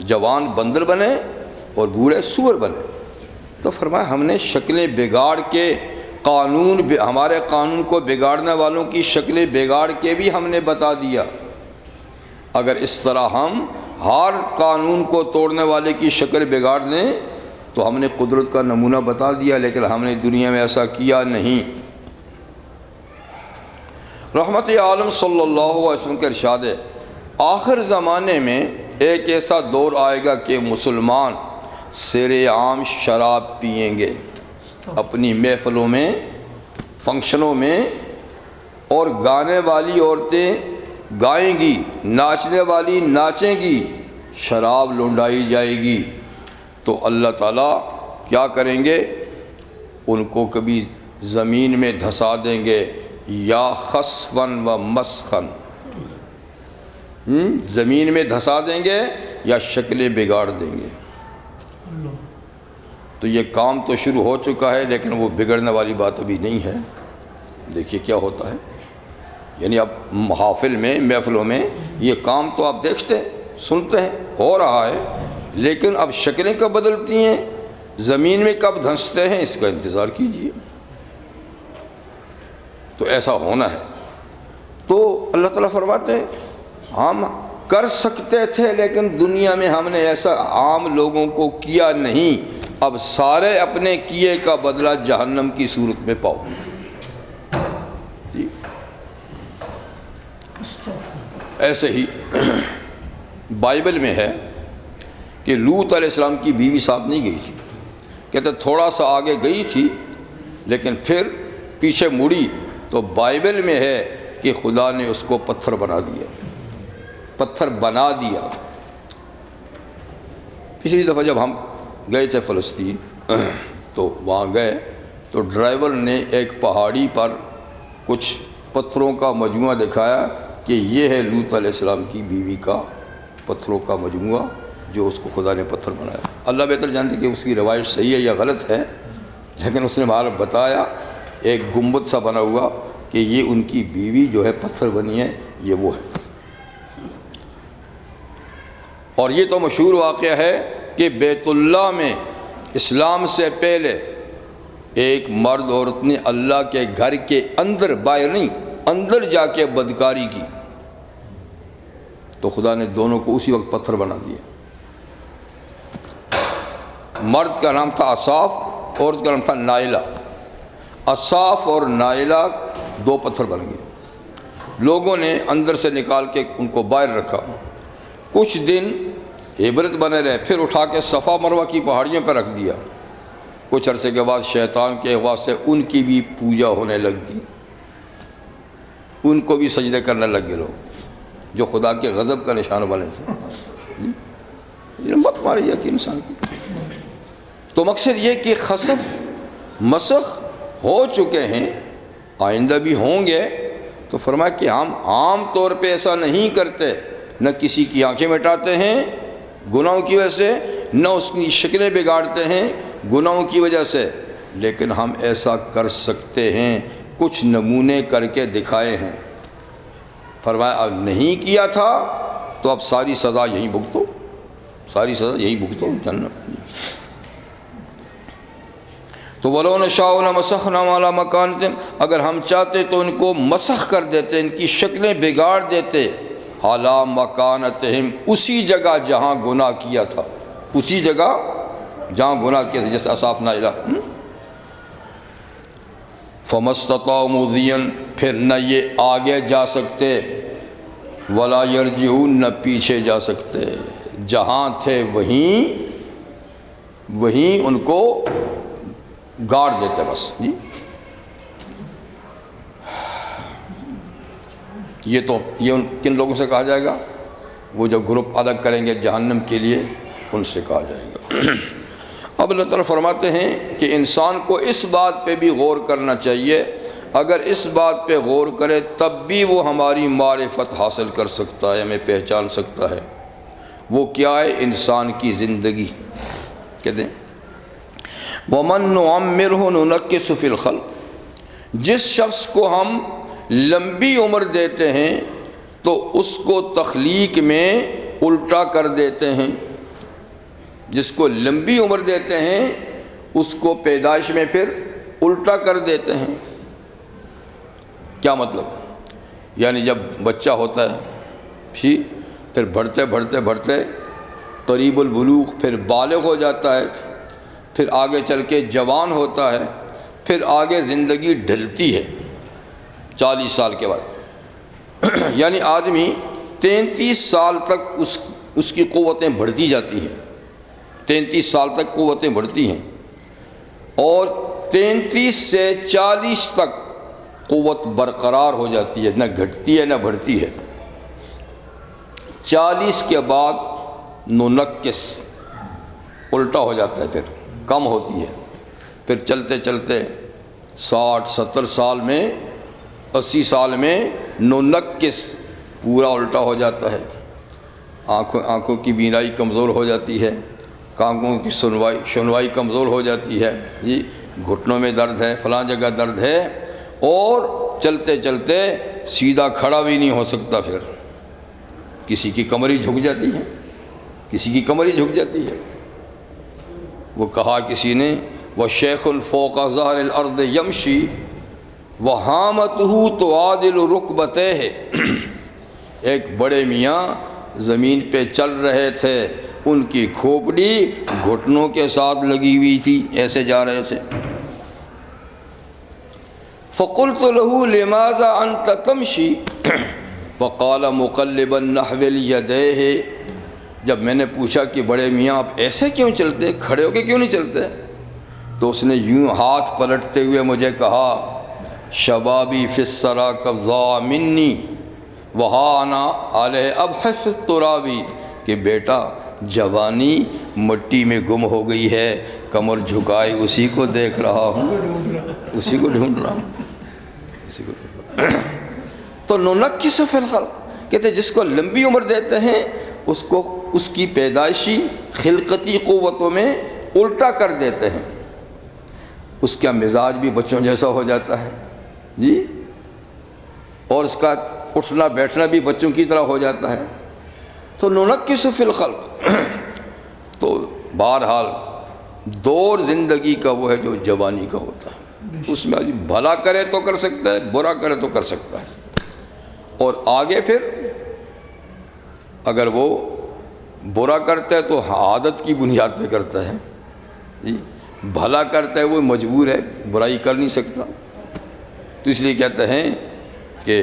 A: جوان بندر بنے اور بوڑھے سور بنے۔ تو فرمایا ہم نے شکلیں بگاڑ کے قانون، ہمارے قانون کو بگاڑنے والوں کی شکلیں بگاڑ کے بھی ہم نے بتا دیا۔ اگر اس طرح ہم ہر قانون کو توڑنے والے کی شکل بگاڑ دیں تو ہم نے قدرت کا نمونہ بتا دیا، لیکن ہم نے دنیا میں ایسا کیا نہیں۔ رحمت عالم صلی اللہ علیہ وسلم کا ارشاد ہے، آخر زمانے میں ایک ایسا دور آئے گا کہ مسلمان سر عام شراب پئیں گے، اپنی محفلوں میں، فنکشنوں میں، اور گانے والی عورتیں گائیں گی، ناچنے والی ناچیں گی، شراب لنڈائی جائے گی۔ تو اللہ تعالیٰ کیا کریں گے، ان کو کبھی زمین میں دھسا دیں گے یا خسفن و مسخن، زمین میں دھسا دیں گے یا شکلیں بگاڑ دیں گے۔ تو یہ کام تو شروع ہو چکا ہے، لیکن وہ بگڑنے والی بات ابھی نہیں ہے۔ دیکھیے کیا ہوتا ہے، یعنی اب محافل میں، محفلوں میں یہ کام تو آپ دیکھتے ہیں، سنتے ہیں، ہو رہا ہے، لیکن اب شکلیں کب بدلتی ہیں، زمین میں کب دھنستے ہیں، اس کا انتظار کیجیے۔ تو ایسا ہونا ہے۔ تو اللہ تعالیٰ فرماتے ہیں ہم کر سکتے تھے، لیکن دنیا میں ہم نے ایسا عام لوگوں کو کیا نہیں، اب سارے اپنے کیے کا بدلہ جہنم کی صورت میں پاؤ۔ ایسے ہی بائبل میں ہے کہ لوط علیہ السلام کی بیوی ساتھ نہیں گئی تھی، کہتے تھوڑا سا آگے گئی تھی لیکن پھر پیچھے مڑی، تو بائبل میں ہے کہ خدا نے اس کو پتھر بنا دیا، پتھر بنا دیا۔ پچھلی دفعہ جب ہم گئے تھے فلسطین تو وہاں گئے تو ڈرائیور نے ایک پہاڑی پر کچھ پتھروں کا مجموعہ دکھایا کہ یہ ہے لوط علیہ السلام کی بیوی کا پتھروں کا مجموعہ جو اس کو خدا نے پتھر بنایا۔ اللہ بہتر جانتے کہ اس کی روایت صحیح ہے یا غلط ہے، لیکن اس نے مال بتایا ایک گنبد سا بنا ہوا کہ یہ ان کی بیوی جو ہے پتھر بنی ہے، یہ وہ ہے۔ اور یہ تو مشہور واقعہ ہے کہ بیت اللہ میں اسلام سے پہلے ایک مرد عورت نے اللہ کے گھر کے اندر، باہر نہیں، اندر جا کے بدکاری کی، تو خدا نے دونوں کو اسی وقت پتھر بنا دیا۔ مرد کا نام تھا اصاف، عورت کا نام تھا نائلہ۔ اصاف اور نائلہ دو پتھر بن گئے، لوگوں نے اندر سے نکال کے ان کو باہر رکھا، کچھ دن عبرت بنے رہے، پھر اٹھا کے صفا مروہ کی پہاڑیوں پر رکھ دیا۔ کچھ عرصے کے بعد شیطان کے اغوا سے ان کی بھی پوجا ہونے لگ گئی، ان کو بھی سجدے کرنے لگ گئے لوگ جو خدا کے غضب کا نشان بنے تھے۔ مت ماری جاتی انسان کی۔ تو مقصد یہ کہ خسف مسخ ہو چکے ہیں، آئندہ بھی ہوں گے۔ تو فرمایا کہ ہم عام طور پہ ایسا نہیں کرتے، نہ کسی کی آنکھیں مٹاتے ہیں گناہوں کی وجہ سے، نہ اس کی شکلیں بگاڑتے ہیں گناہوں کی وجہ سے، لیکن ہم ایسا کر سکتے ہیں، کچھ نمونے کر کے دکھائے ہیں۔ فرمایا اب نہیں کیا تھا تو اب ساری سزا یہیں بھگتو، ساری سزا یہیں بھگتو جنت۔ تو وَلَوْ نَشَاءُ لَمَسَخْنَاهُمْ عَلَىٰ مَكَانَتِهِمْ، اگر ہم چاہتے تو ان کو مسخ کر دیتے، ان کی شکلیں بگاڑ دیتے، عَلَىٰ مَكَانَتِهِمْ، اسی جگہ جہاں گناہ کیا تھا، اسی جگہ جہاں گناہ کیا تھا، جیسے اصاف نائلہ۔ فَمَا اسْتَطَاعُوا مُضِيًّا، پھر نہ یہ آگے جا سکتے، وَلَا يَرْجِعُونَ، نہ پیچھے جا سکتے، جہاں تھے وہیں ان کو گاڑ دیتے بس۔ جی یہ کن لوگوں سے کہا جائے گا؟ وہ جو گروپ الگ کریں گے جہنم کے لیے، ان سے کہا جائے گا۔ اب اللہ تعالیٰ فرماتے ہیں کہ انسان کو اس بات پہ بھی غور کرنا چاہیے، اگر اس بات پہ غور کرے تب بھی وہ ہماری معرفت حاصل کر سکتا ہے، ہمیں پہچان سکتا ہے۔ وہ کیا ہے؟ انسان کی زندگی۔ کہتے ہیں وَمَن نُعَمِّرْهُ نُنَكِّسُ فِي الْخَلْقِ، جس شخص کو ہم لمبی عمر دیتے ہیں تو اس کو تخلیق میں الٹا کر دیتے ہیں۔ جس کو لمبی عمر دیتے ہیں اس کو پیدائش میں پھر الٹا کر دیتے ہیں۔ کیا مطلب؟ یعنی جب بچہ ہوتا ہے پھر بڑھتے بڑھتے بڑھتے قریب البلوغ، پھر بالغ ہو جاتا ہے، پھر آگے چل کے جوان ہوتا ہے، پھر آگے زندگی ڈھلتی ہے 40 سال کے بعد۔ یعنی آدمی 33 سال تک اس کی قوتیں بڑھتی جاتی ہیں، 33 سال تک قوتیں بڑھتی ہیں، اور 33 سے 40 تک قوت برقرار ہو جاتی ہے، نہ گھٹتی ہے نہ بڑھتی ہے۔ 40 کے بعد ننکس، الٹا ہو جاتا ہے، پھر کم ہوتی ہے، پھر چلتے چلتے 60-70 سال میں 80 سال میں 99 پورا الٹا ہو جاتا ہے، آنکھوں کی بینائی کمزور ہو جاتی ہے، کانوں کی سنوائی کمزور ہو جاتی ہے، جی گھٹنوں میں درد ہے، فلاں جگہ درد ہے، اور چلتے چلتے سیدھا کھڑا بھی نہیں ہو سکتا، پھر کسی کی کمر ہی جھک جاتی ہے، کسی کی کمر ہی جھک جاتی ہے۔ وہ کہا کسی نے وَشَيْخٌ فَوْقَ ظَهْرِ الْأَرْضِ يَمْشِي وَهَامَتُهُ تُعَادِلُ رُكْبَتَيْهِ، ایک بڑے میاں زمین پہ چل رہے تھے، ان کی کھوپڑی گھٹنوں کے ساتھ لگی ہوئی تھی، ایسے جا رہے تھے۔ فَقُلْتُ لَهُ لِمَاذَا أَنْتَ تَمْشِي فَقَالَ مُقَلِّبًا نَحْوَ الْيَدَيْهِ، جب میں نے پوچھا کہ بڑے میاں آپ ایسے کیوں چلتے، کھڑے ہو کے کیوں نہیں چلتے، تو اس نے یوں ہاتھ پلٹتے ہوئے مجھے کہا شبابی فی الثری قبضا منی وہا انا علیہ ابحث الترابی، کہ بیٹا جوانی مٹی میں گم ہو گئی ہے، کمر جھکائے اسی کو دیکھ رہا ہوں، اسی کو ڈھونڈ رہا ہوں، اسی کو ڈھونڈ رہا ہوں۔ تو ننکس فی الخلق، کہتے جس کو لمبی عمر دیتے ہیں اس کو اس کی پیدائشی خلقتی قوتوں میں الٹا کر دیتے ہیں، اس کا مزاج بھی بچوں جیسا ہو جاتا ہے، جی، اور اس کا اٹھنا بیٹھنا بھی بچوں کی طرح ہو جاتا ہے۔ تو ننکس فی الخلق، تو بہرحال دور زندگی کا وہ ہے جو جوانی کا ہوتا ہے، اس میں بھلا کرے تو کر سکتا ہے، برا کرے تو کر سکتا ہے، اور آگے پھر اگر وہ برا کرتا ہے تو عادت کی بنیاد پہ کرتا ہے، جی، بھلا کرتا ہے وہ مجبور ہے، برائی کر نہیں سکتا، تو اس لیے کہتے ہیں کہ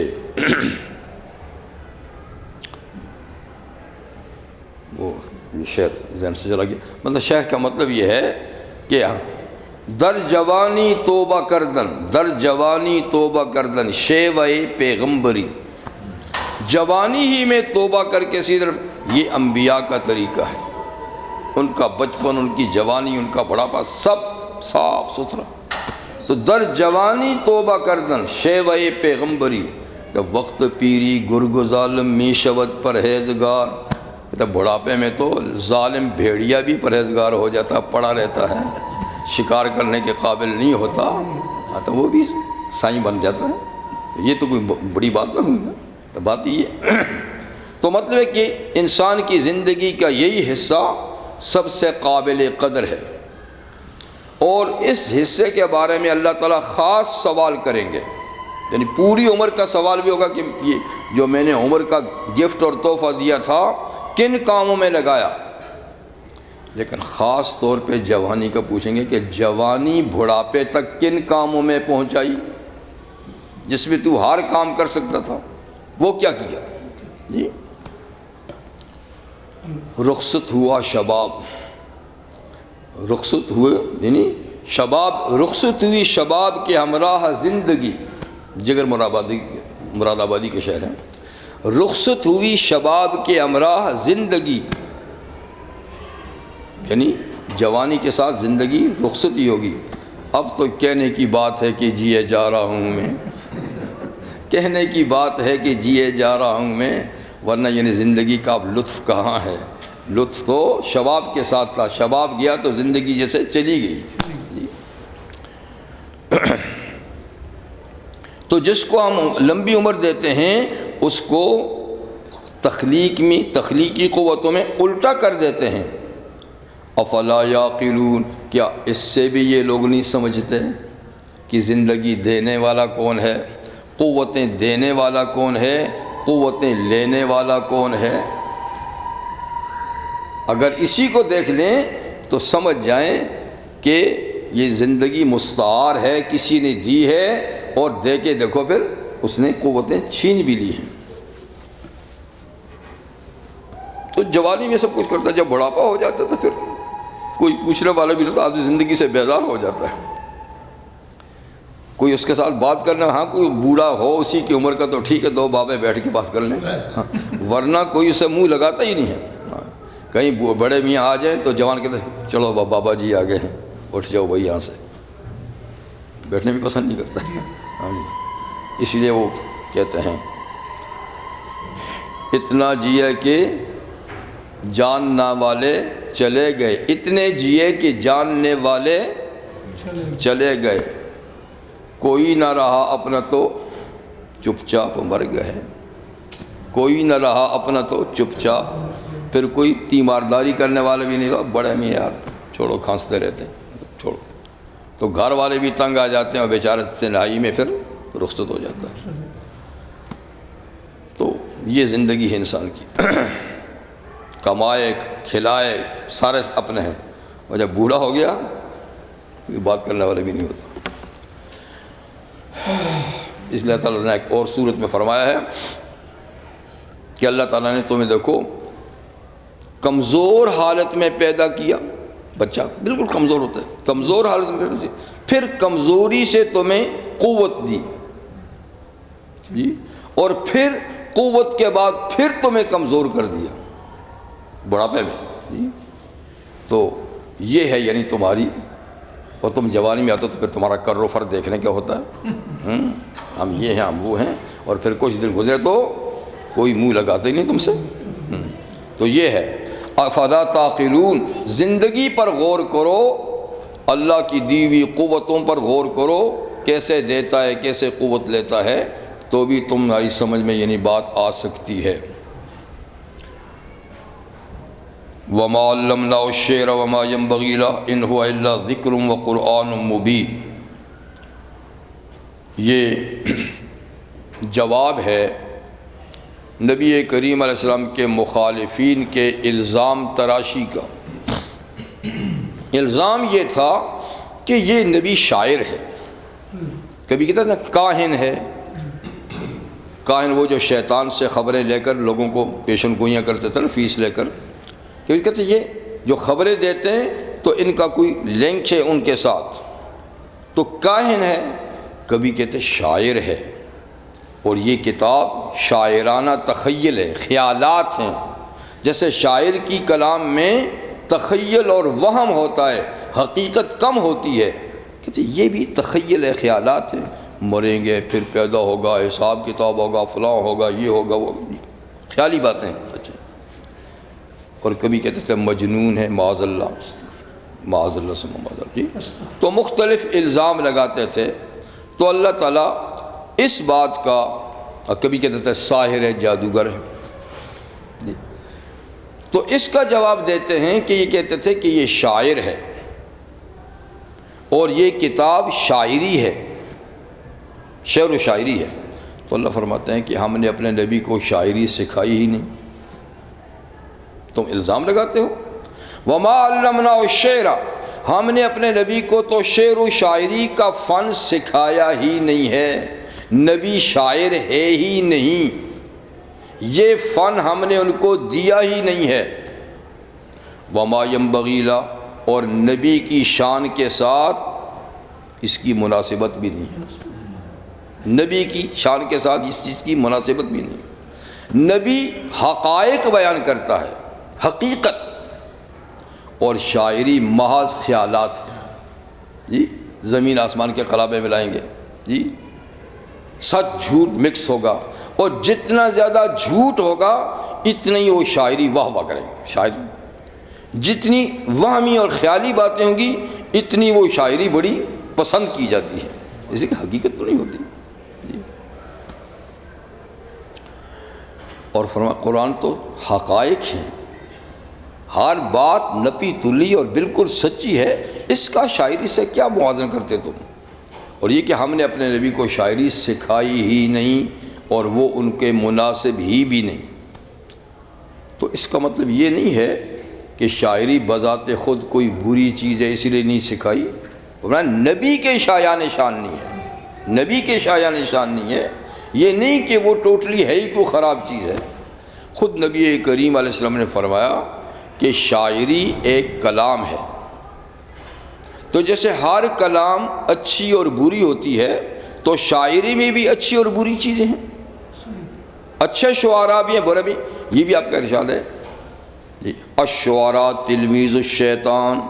A: وہ شعر ذہن سے چلا گیا، مطلب شعر کا مطلب یہ ہے کہ در جوانی توبہ کردن، در جوانی توبہ کردن شیوہ پیغمبری، جوانی ہی میں توبہ کر کے صرف یہ انبیاء کا طریقہ ہے، ان کا بچپن، ان کی جوانی، ان کا بڑھاپا سب صاف ستھرا۔ تو در جوانی توبہ کردن شیوہ پیغمبری، جب وقت پیری گرگ ظالم می شود پرہیزگار، تب بڑھاپے میں تو ظالم بھیڑیا بھی پرہیزگار ہو جاتا، پڑا رہتا ہے، شکار کرنے کے قابل نہیں ہوتا، تو وہ بھی سائیں بن جاتا ہے۔ یہ تو کوئی بڑی بات نہ ہوئی نا، بات یہ تو مطلب ہے کہ انسان کی زندگی کا یہی حصہ سب سے قابل قدر ہے، اور اس حصے کے بارے میں اللہ تعالیٰ خاص سوال کریں گے، یعنی پوری عمر کا سوال بھی ہوگا کہ یہ جو میں نے عمر کا گفٹ اور تحفہ دیا تھا کن کاموں میں لگایا، لیکن خاص طور پہ جوانی کا پوچھیں گے کہ جوانی بڑھاپے تک کن کاموں میں پہنچائی، جس میں تو ہر کام کر سکتا تھا وہ کیا کیا، جی۔ رخصت ہوا شباب، رخصت ہوئے یعنی شباب، رخصت ہوئی شباب کے ہمراہ زندگی، جگر مراد آبادی کے شہر ہیں، رخصت ہوئی شباب کے ہمراہ زندگی، یعنی جوانی کے ساتھ زندگی رخصت ہی ہوگی۔ اب تو کہنے کی بات ہے کہ جیے جا رہا ہوں میں، کہنے کی بات ہے کہ جیے جا رہا ہوں میں، ورنہ یعنی زندگی کا اب لطف کہاں ہے، لطف تو شباب کے ساتھ تھا، شباب گیا تو زندگی جیسے چلی گئی، جی۔ تو جس کو ہم لمبی عمر دیتے ہیں اس کو تخلیقی قوتوں میں الٹا کر دیتے ہیں۔ افلا یعقلون، کیا اس سے بھی یہ لوگ نہیں سمجھتے کہ زندگی دینے والا کون ہے، قوتیں دینے والا کون ہے، قوتیں لینے والا کون ہے؟ اگر اسی کو دیکھ لیں تو سمجھ جائیں کہ یہ زندگی مستعار ہے، کسی نے دی ہے، اور دے کے دیکھو پھر اس نے قوتیں چھین بھی لی ہیں۔ تو جوانی میں سب کچھ کرتا ہے، جب بڑھاپا ہو جاتا ہے تو پھر کوئی پوچھنے والا بھی نہیں تو آدمی زندگی سے بیزار ہو جاتا ہے، کوئی اس کے ساتھ بات کرنا، ہاں کوئی بوڑھا ہو اسی کی عمر کا تو ٹھیک ہے، دو بابے بیٹھ کے بات کر لیں، ورنہ کوئی اسے منہ لگاتا ہی نہیں ہے۔ کہیں بڑے میاں آ جائیں تو جوان کہتے ہیں چلو بابا جی آ گئے ہیں، اٹھ جاؤ بھائی یہاں سے، بیٹھنے بھی پسند نہیں کرتا ہے، ہاں جی۔ اس لیے وہ کہتے ہیں اتنا جیے کہ جاننا والے چلے گئے، اتنے جیے کہ جاننے والے چلے گئے، کوئی نہ رہا اپنا تو چپ چاپ مر گئے، کوئی نہ رہا اپنا تو چپ چاپ، پھر کوئی تیمارداری کرنے والے بھی نہیں، بڑے میں یار چھوڑو، کھانستے رہتے ہیں چھوڑو، تو گھر والے بھی تنگ آ جاتے ہیں اور بیچارے تنہائی میں پھر رخصت ہو جاتا ہے۔ تو یہ زندگی ہے انسان کی، کمائے کھلائے سارے اپنے ہیں، اور جب بوڑھا ہو گیا کوئی بات کرنے والے بھی نہیں ہوتا۔ اس لیے اللہ تعالیٰ نے ایک اور صورت میں فرمایا ہے کہ اللہ تعالیٰ نے تمہیں دیکھو کمزور حالت میں پیدا کیا، بچہ بالکل کمزور ہوتا ہے، کمزور حالت میں پیدا کیا، پھر کمزوری سے تمہیں قوت دی جی، اور پھر قوت کے بعد پھر تمہیں کمزور کر دیا بڑھاپے میں جی۔ تو یہ ہے یعنی تمہاری، اور تم جوانی میں آتے تو پھر تمہارا کر و فر دیکھنے کیا ہوتا ہے، ہم یہ ہیں ہم وہ ہیں، اور پھر کچھ دن گزرے تو کوئی منہ لگاتے ہی نہیں تم سے۔ تو یہ ہے افلا تعقلون، زندگی پر غور کرو، اللہ کی دی ہوئی قوتوں پر غور کرو، کیسے دیتا ہے کیسے قوت لیتا ہے، تو بھی تمہاری سمجھ میں یعنی بات آ سکتی ہے۔ وما علمناه الشعر وما ينبغي له ان هو الا ذکر وقرآن مبین، یہ جواب ہے نبی کریم علیہ السلام کے مخالفین کے الزام تراشی کا۔ الزام یہ تھا کہ یہ نبی شاعر ہے، کبھی کہتا ہے نا کاہن ہے، کاہن وہ جو شیطان سے خبریں لے کر لوگوں کو پیشن گوئیاں کرتے تھے نا فیس لے کر، کیونکہ کہتے ہیں یہ جو خبریں دیتے ہیں تو ان کا کوئی لنک ہے ان کے ساتھ، تو کاہن ہے، کبھی کہتے شاعر ہے، اور یہ کتاب شاعرانہ تخیل ہے، خیالات ہیں، جیسے شاعر کی کلام میں تخیل اور وہم ہوتا ہے، حقیقت کم ہوتی ہے، کہتے یہ بھی تخیل ہے، خیالات ہیں، مریں گے پھر پیدا ہوگا، حساب کتاب ہوگا، فلاں ہوگا، یہ ہوگا، وہ خیالی باتیں۔ اچھا، اور کبھی کہتے تھے مجنون ہے، معاذ اللہ، معاذ اللہ سے معاذ اللہ جی۔ تو مختلف الزام لگاتے تھے، تو اللہ تعالیٰ اس بات کا، کبھی کہتے تھے ساحر ہے، جادوگر ہے جی، تو اس کا جواب دیتے ہیں کہ یہ کہتے تھے کہ یہ شاعر ہے اور یہ کتاب شاعری ہے، شعر و شاعری ہے، تو اللہ فرماتے ہیں کہ ہم نے اپنے نبی کو شاعری سکھائی ہی نہیں، تم الزام لگاتے ہو۔ وما علمناه الشعر، ہم نے اپنے نبی کو تو شعر و شاعری کا فن سکھایا ہی نہیں ہے، نبی شاعر ہے ہی نہیں، یہ فن ہم نے ان کو دیا ہی نہیں ہے۔ وما ينبغي له، اور نبی کی شان کے ساتھ اس کی مناسبت بھی نہیں ہے، نبی کی شان کے ساتھ اس چیز کی مناسبت بھی نہیں۔ نبی حقائق بیان کرتا ہے، حقیقت، اور شاعری محض خیالات ہیں جی، زمین آسمان کے خلابے ملائیں گے جی، سچ جھوٹ مکس ہوگا، اور جتنا زیادہ جھوٹ ہوگا اتنی ہی وہ شاعری واہ واہ کریں گے، شاعری جتنی وہمی اور خیالی باتیں ہوں گی اتنی وہ شاعری بڑی پسند کی جاتی ہے، اسی کی حقیقت تو نہیں ہوتی جی۔ اور فرما قرآن تو حقائق ہیں، ہر بات نپی تلی اور بالکل سچی ہے، اس کا شاعری سے کیا موازنہ کرتے تم؟ اور یہ کہ ہم نے اپنے نبی کو شاعری سکھائی ہی نہیں اور وہ ان کے مناسب ہی بھی نہیں، تو اس کا مطلب یہ نہیں ہے کہ شاعری بذات خود کوئی بری چیز ہے اس لیے نہیں سکھائی، نبی کے شایان شان نہیں ہے، نبی کے شایان شان نہیں ہے، یہ نہیں کہ وہ ٹوٹلی ہے ہی کوئی خراب چیز ہے۔ خود نبی کریم علیہ السلام نے فرمایا کہ شاعری ایک کلام ہے، تو جیسے ہر کلام اچھی اور بری ہوتی ہے تو شاعری میں بھی اچھی اور بری چیزیں ہیں، اچھے شعراء بھی ہیں برے بھی، یہ بھی آپ کا ارشاد ہے جی، الشعراء تلمیذ الشیطان،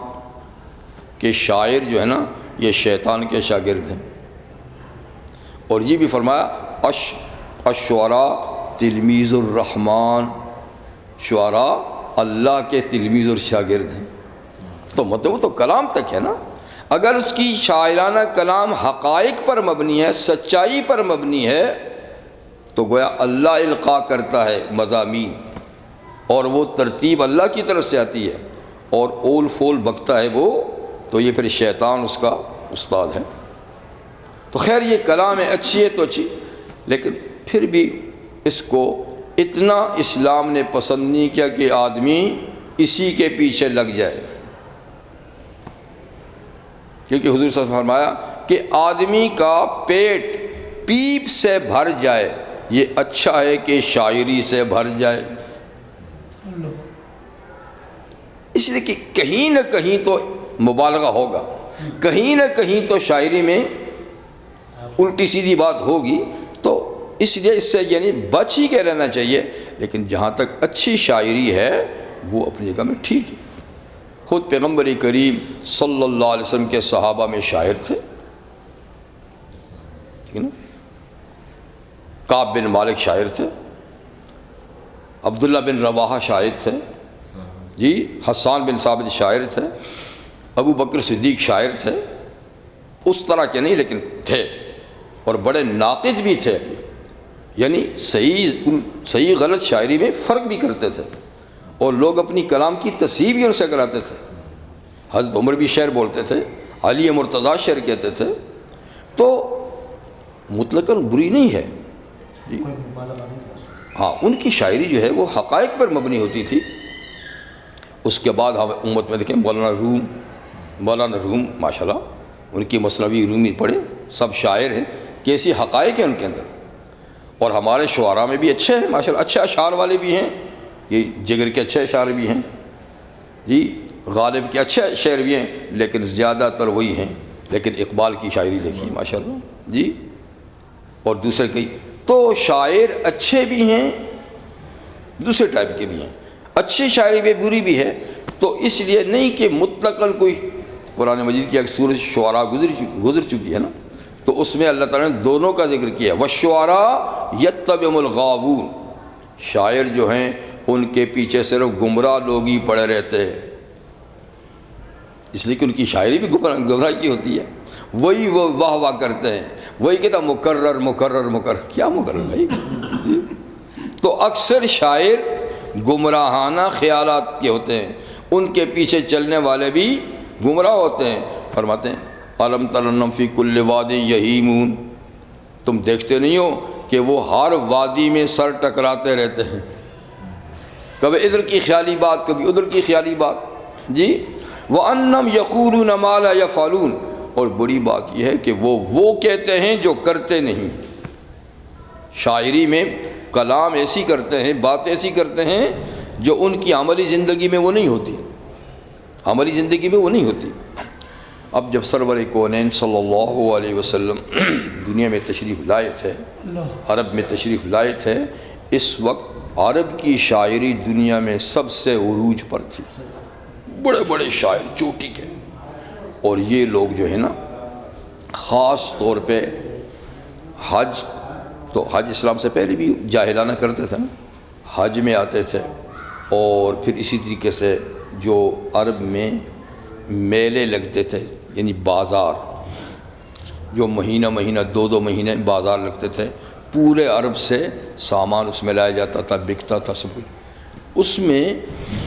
A: کہ شاعر جو ہے نا یہ شیطان کے شاگرد ہیں، اور یہ بھی فرمایا الشعراء تلمیذ الرحمن، شعراء اللہ کے تلمیذ اور شاگرد ہیں۔ تو مطلب وہ تو کلام تک ہے نا، اگر اس کی شاعرانہ کلام حقائق پر مبنی ہے، سچائی پر مبنی ہے، تو گویا اللہ القاء کرتا ہے مضامین، اور وہ ترتیب اللہ کی طرف سے آتی ہے، اور اول فول بکتا ہے وہ، تو یہ پھر شیطان اس کا استاد ہے۔ تو خیر یہ کلام ہے، اچھی ہے تو اچھی، لیکن پھر بھی اس کو اتنا اسلام نے پسند نہیں کیا کہ آدمی اسی کے پیچھے لگ جائے، کیونکہ حضور صلی اللہ علیہ وسلم نے فرمایا کہ آدمی کا پیٹ پیپ سے بھر جائے یہ اچھا ہے کہ شاعری سے بھر جائے، اس لیے کہ کہیں نہ کہیں تو مبالغہ ہوگا، کہیں نہ کہیں تو شاعری میں الٹی سیدھی بات ہوگی، تو اس لیے اس سے یعنی بچ ہی کے رہنا چاہیے۔ لیکن جہاں تک اچھی شاعری ہے وہ اپنی جگہ میں ٹھیک ہے۔ خود پیغمبر کریم صلی اللہ علیہ وسلم کے صحابہ میں شاعر تھے، ٹھیک ہے نا، کعب بن مالک شاعر تھے، عبداللہ بن رواحہ شاعر تھے، جی حسان بن ثابت شاعر تھے، ابو بکر صدیق شاعر تھے، اس طرح کے نہیں لیکن تھے، اور بڑے ناقد بھی تھے، یعنی صحیح غلط شاعری میں فرق بھی کرتے تھے، اور لوگ اپنی کلام کی تصحیح بھی ان سے کراتے تھے۔ حضرت عمر بھی شعر بولتے تھے، علی مرتضیٰ شعر کہتے تھے، تو مطلقاً بری نہیں ہے جی۔ ہاں ان کی شاعری جو ہے وہ حقائق پر مبنی ہوتی تھی۔ اس کے بعد ہم امت میں دیکھیں مولانا روم ماشاءاللہ، ان کی مثنوی رومی پڑھیں، سب شاعر ہیں، کیسی حقائق ہیں ان کے اندر۔ اور ہمارے شعراء میں بھی اچھے ہیں ماشاءاللہ، اچھے اشعار والے بھی ہیں، یہ جگر کے اچھے اشعار بھی ہیں جی، غالب کے اچھے شعر بھی ہیں، لیکن زیادہ تر وہی ہیں۔ لیکن اقبال کی شاعری دیکھیے ماشاءاللہ جی، اور دوسرے کئی تو شاعر اچھے بھی ہیں، دوسرے ٹائپ کے بھی ہیں، اچھی شاعری بھی بری بھی ہے۔ تو اس لیے نہیں کہ مطلقاً کوئی، قرآن مجید کی ایک سورۃ شعراء گزر چکی ہے نا، تو اس میں اللہ تعالیٰ نے دونوں کا ذکر کیا ہے، وَالشُّعَرَاء يَتَّبِعُهُمُ الْغَاوُونَ، شاعر جو ہیں ان کے پیچھے صرف گمراہ لوگ ہی پڑے رہتے ہیں، اس لیے کہ ان کی شاعری بھی گمراہ کی ہوتی ہے، وہی وہ واہ واہ کرتے ہیں، وہی کہتا مکرر، کیا مکرر بھائی جی؟ تو اکثر شاعر گمراہانہ خیالات کے ہوتے ہیں، ان کے پیچھے چلنے والے بھی گمراہ ہوتے ہیں۔ فرماتے ہیں الم تر انہم فی کل واد یہیمون، تم دیکھتے نہیں ہو کہ وہ ہر وادی میں سر ٹکراتے رہتے ہیں، کبھی ادھر کی خیالی بات کبھی ادھر کی خیالی بات جی۔ وَأَنَّمْ يَقُولُونَ مَا لَا يَفْعَلُونَ، اور بڑی بات یہ ہے کہ وہ کہتے ہیں جو کرتے نہیں۔ شاعری میں کلام ایسی کرتے ہیں، بات ایسی کرتے ہیں جو ان کی عملی زندگی میں وہ نہیں ہوتی، عملی زندگی میں وہ نہیں ہوتی۔ اب جب سرور کونین صلی اللہ علیہ وسلم دنیا میں تشریف لائے تھے، عرب میں تشریف لائے تھے، اس وقت عرب کی شاعری دنیا میں سب سے عروج پر تھی، بڑے بڑے شاعر چوٹی کے، اور یہ لوگ جو ہے نا خاص طور پہ حج، تو حج اسلام سے پہلے بھی جاہلانہ کرتے تھے نا، حج میں آتے تھے، اور پھر اسی طریقے سے جو عرب میں میلے لگتے تھے، یعنی بازار، جو مہینہ دو مہینے بازار لگتے تھے، پورے عرب سے سامان اس میں لایا جاتا تھا، بکتا تھا سب کچھ، اس میں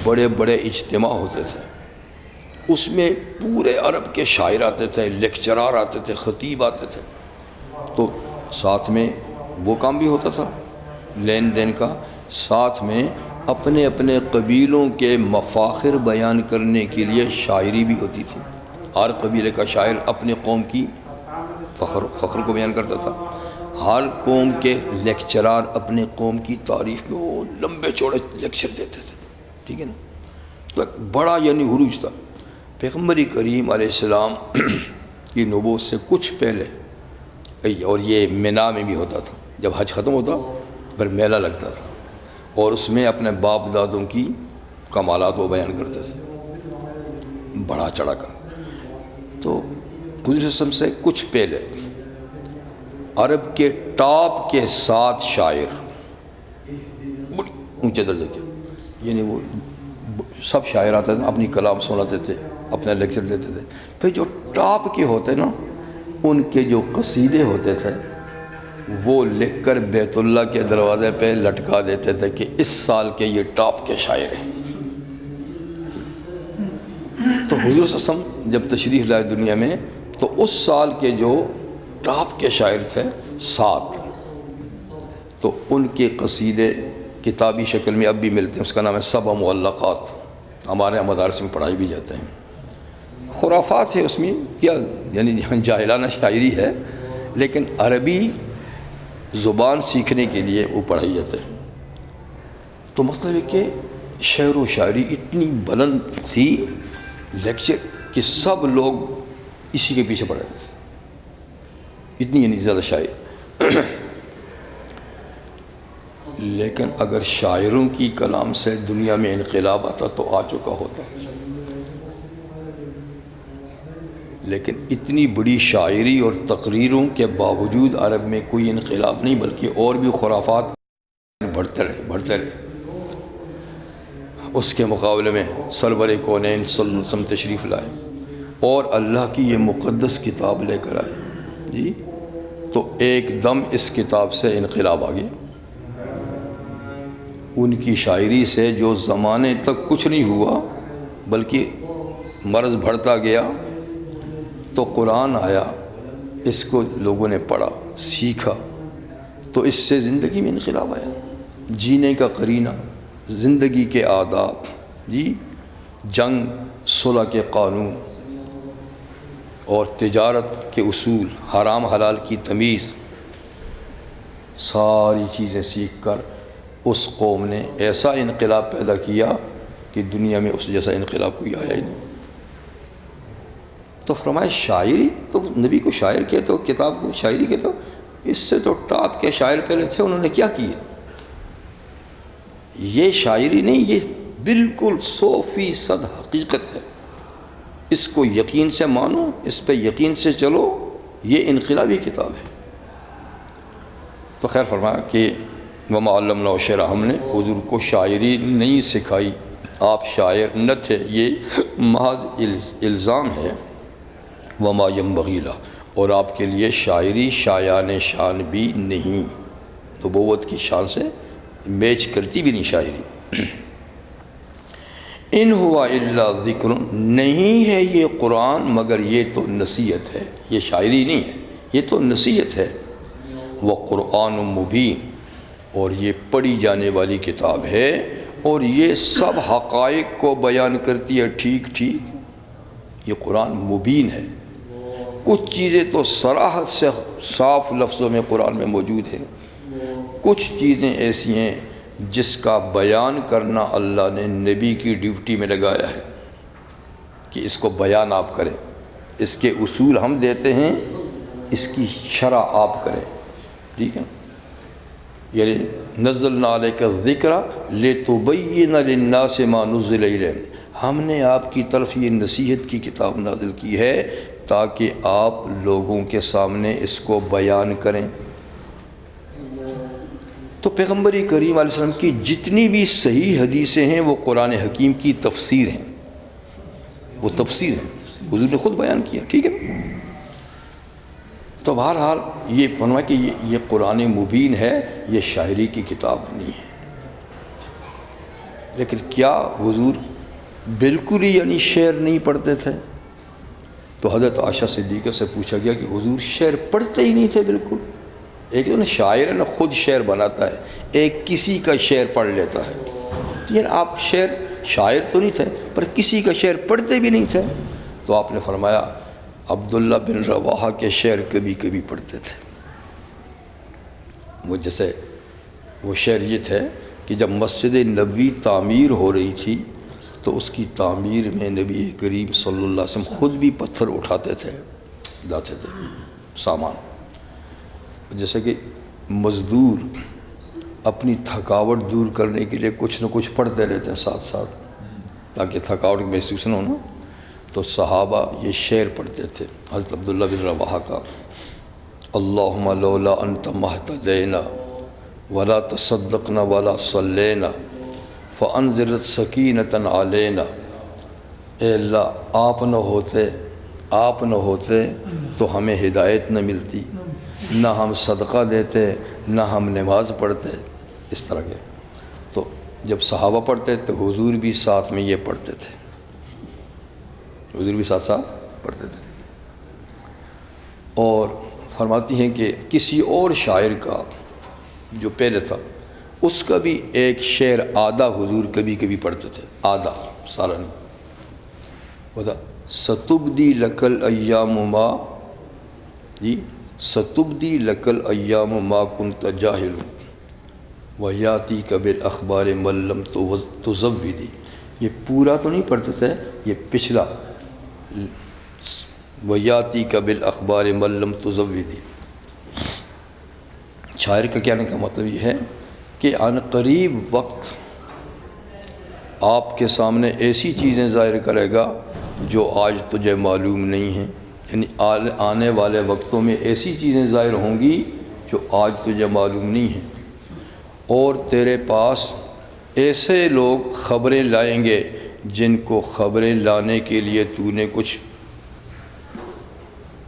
A: بڑے بڑے اجتماع ہوتے تھے، اس میں پورے عرب کے شاعر آتے تھے، لیکچرار آتے تھے، خطیب آتے تھے، تو ساتھ میں وہ کام بھی ہوتا تھا لین دین کا، ساتھ میں اپنے اپنے قبیلوں کے مفاخر بیان کرنے کے لیے شاعری بھی ہوتی تھی۔ ہر قبیلے کا شاعر اپنے قوم کی فخر کو بیان کرتا تھا، ہر قوم کے لیکچرار اپنے قوم کی تعریف میں وہ لمبے چوڑے لیکچر دیتے تھے، ٹھیک ہے نا، تو ایک بڑا یعنی عروج تھا۔ پیغمبر کریم علیہ السلام کی نبوت سے کچھ پہلے، اور یہ مینا میں بھی ہوتا تھا، جب حج ختم ہوتا پھر میلہ لگتا تھا، اور اس میں اپنے باپ دادوں کی کمالات وہ بیان کرتے تھے بڑا چڑھا کر۔ تو حضور صلی اللہ علیہ وسلم سے کچھ پہلے عرب کے ٹاپ کے 7 شاعر، بڑے اونچے درجے کے، یعنی وہ سب شاعر آتے تھے، اپنی کلام سناتے تھے، اپنا لیکچر دیتے تھے، پھر جو ٹاپ کے ہوتے نا ان کے جو قصیدے ہوتے تھے وہ لکھ کر بیت اللہ کے دروازے پہ لٹکا دیتے تھے کہ اس سال کے یہ ٹاپ کے شاعر ہیں۔ تو حضور صلی اللہ علیہ وسلم جب تشریف لائے دنیا میں تو اس سال کے جو ٹاپ کے شاعر تھے 7، تو ان کے قصیدے کتابی شکل میں اب بھی ملتے ہیں، اس کا نام ہے سبع معلقات، ہمارے مدارس میں پڑھائی بھی جاتے ہیں۔ خرافات ہے اس میں، کیا یعنی جاہلانہ شاعری ہے، لیکن عربی زبان سیکھنے کے لیے وہ پڑھائی جاتے ہیں۔ تو مطلب ہے کہ شعر و شاعری اتنی بلند تھی لیکچر کہ سب لوگ اسی کے پیچھے پڑے تھے، اتنی یعنی زیادہ شاعر۔ لیکن اگر شاعروں کی کلام سے دنیا میں انقلاب آتا تو آ چکا ہوتا، لیکن اتنی بڑی شاعری اور تقریروں کے باوجود عرب میں کوئی انقلاب نہیں، بلکہ اور بھی خرافات بڑھتے رہے۔ اس کے مقابلے میں سرور کونین صلی اللہ علیہ وسلم تشریف لائے اور اللہ کی یہ مقدس کتاب لے کر آئے جی، تو ایک دم اس کتاب سے انقلاب آ گیا۔ ان کی شاعری سے جو زمانے تک کچھ نہیں ہوا بلکہ مرض بڑھتا گیا، تو قرآن آیا، اس کو لوگوں نے پڑھا سیکھا، تو اس سے زندگی میں انقلاب آیا، جینے کا قرینہ، زندگی کے آداب جی، جنگ صلح کے قانون اور تجارت کے اصول، حرام حلال کی تمیز، ساری چیزیں سیکھ کر اس قوم نے ایسا انقلاب پیدا کیا کہ دنیا میں اس جیسا انقلاب کوئی آیا ہی نہیں۔ تو فرمایا شاعری تو نبی کو شاعر کہتے ہو، کتاب کو شاعری کہتے ہو، اس سے تو ٹاپ کے شاعر پہلے تھے، انہوں نے کیا کیا؟ یہ شاعری نہیں، یہ بالکل 100% حقیقت ہے، اس کو یقین سے مانو، اس پہ یقین سے چلو، یہ انقلابی کتاب ہے۔ تو خیر فرمایا کہ وما علمناہ الشعر، ہم نے حضور کو شاعری نہیں سکھائی، آپ شاعر نہ تھے، یہ محض الزام ہے۔ وما ينبغي له، اور آپ کے لیے شاعری شایان شان بھی نہیں، نبوت کی شان سے میچ کرتی بھی نہیں شاعری۔ ان ہوا الا ذکر، نہیں ہے یہ قرآن مگر یہ تو نصیحت ہے، یہ شاعری نہیں ہے، یہ تو نصیحت ہے۔ وقرآن مبین، اور یہ پڑھی جانے والی کتاب ہے، اور یہ سب حقائق کو بیان کرتی ہے ٹھیک ٹھیک۔ یہ قرآن مبین ہے، کچھ چیزیں تو صراحت سے صاف لفظوں میں قرآن میں موجود ہیں، کچھ چیزیں ایسی ہیں جس کا بیان کرنا اللہ نے نبی کی ڈیوٹی میں لگایا ہے کہ اس کو بیان آپ کریں، اس کے اصول ہم دیتے ہیں، اس کی شرح آپ کریں، ٹھیک ہے۔ یعنی نزلنا علیک الذکر لتبین للناس ما نزل الیہم، ہم نے آپ کی طرف یہ نصیحت کی کتاب نازل کی ہے تاکہ آپ لوگوں کے سامنے اس کو بیان کریں۔ تو پیغمبر کریم علیہ السلام کی جتنی بھی صحیح حدیثیں ہیں وہ قرآن حکیم کی تفسیر ہیں، وہ تفسیر ہیں، حضور نے خود بیان کیا، ٹھیک ہے۔ تو بہرحال یہ فرمایا کہ یہ قرآن مبین ہے، یہ شاعری کی کتاب نہیں ہے۔ لیکن کیا حضور بالکل ہی یعنی شعر نہیں پڑھتے تھے؟ تو حضرت عائشہ صدیقہ سے پوچھا گیا کہ حضور شعر پڑھتے ہی نہیں تھے بالکل؟ ایک جو شاعر ہے نا خود شعر بناتا ہے، ایک کسی کا شعر پڑھ لیتا ہے، یعنی آپ شاعر تو نہیں تھے پر کسی کا شعر پڑھتے بھی نہیں تھے۔ تو آپ نے فرمایا عبداللہ بن رواحہ کے شعر کبھی کبھی پڑھتے تھے۔ وہ جیسے وہ شعر یہ تھے کہ جب مسجد نبوی تعمیر ہو رہی تھی تو اس کی تعمیر میں نبی کریم صلی اللہ علیہ وسلم خود بھی پتھر اٹھاتے تھے، لاتے تھے سامان، جیسے کہ مزدور اپنی تھکاوٹ دور کرنے کے لیے کچھ نہ کچھ پڑھتے رہتے ہیں ساتھ ساتھ تاکہ تھکاوٹ محسوس نہ ہونا، تو صحابہ یہ شعر پڑھتے تھے۔ حضرت عبداللہ بن رواحہ کا اللہم لولا انت مہتدینا ولا تصدقنا ولا صلینا فانزل سکینۃ علینا۔ اے اللہ آپ نہ ہوتے تو ہمیں ہدایت نہ ملتی، نہ ہم صدقہ دیتے، نہ ہم نماز پڑھتے، اس طرح کے۔ تو جب صحابہ پڑھتے تو حضور بھی ساتھ میں یہ پڑھتے تھے، حضور بھی ساتھ ساتھ پڑھتے تھے۔ اور فرماتی ہیں کہ کسی اور شاعر کا جو پہلے تھا اس کا بھی ایک شعر آدھا حضور کبھی کبھی پڑھتے تھے، آدھا، سارا نہیں۔ وہ تھا ستبدی لکل ایام ما، جی ستبدی لکل ایام ما کنت جاہل ویاتی کبر اخبار ملم تزودی۔ یہ پورا تو نہیں پڑھتے تھے، یہ پچھلا ویاتی کبر اخبار ملم تزودی۔ شاعر کا کہنے کا مطلب یہ ہے کہ عن قریب وقت آپ کے سامنے ایسی چیزیں ظاہر کرے گا جو آج تجھے معلوم نہیں ہیں، یعنی آنے والے وقتوں میں ایسی چیزیں ظاہر ہوں گی جو آج تجھے معلوم نہیں ہیں، اور تیرے پاس ایسے لوگ خبریں لائیں گے جن کو خبریں لانے کے لیے تو نے کچھ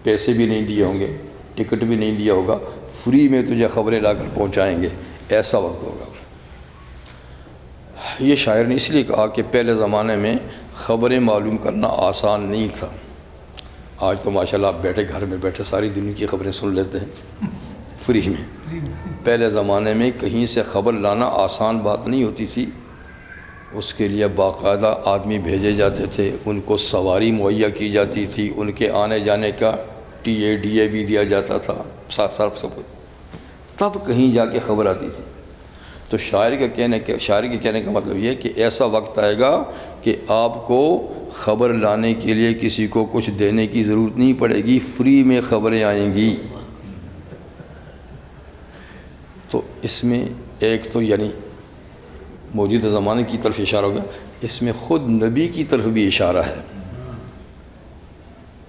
A: پیسے بھی نہیں دیے ہوں گے، ٹکٹ بھی نہیں دیا ہوگا، فری میں تجھے خبریں لا کر پہنچائیں گے، ایسا وقت ہوگا۔ یہ شاعر نے اس لیے کہا کہ پہلے زمانے میں خبریں معلوم کرنا آسان نہیں تھا۔ آج تو ماشاءاللہ آپ بیٹھے گھر میں بیٹھے ساری دنیا کی خبریں سن لیتے ہیں فری میں۔ پہلے زمانے میں کہیں سے خبر لانا آسان بات نہیں ہوتی تھی، اس کے لیے باقاعدہ آدمی بھیجے جاتے تھے، ان کو سواری مہیا کی جاتی تھی، ان کے آنے جانے کا ٹی اے ڈی اے بھی دیا جاتا تھا، سب کچھ، تب کہیں جا کے خبر آتی تھی۔ تو شاعر کے کہنے کا مطلب یہ ہے کہ ایسا وقت آئے گا کہ آپ کو خبر لانے کے لیے کسی کو کچھ دینے کی ضرورت نہیں پڑے گی، فری میں خبریں آئیں گی۔ تو اس میں ایک تو یعنی موجودہ زمانے کی طرف اشارہ ہوگا، اس میں خود نبی کی طرف بھی اشارہ ہے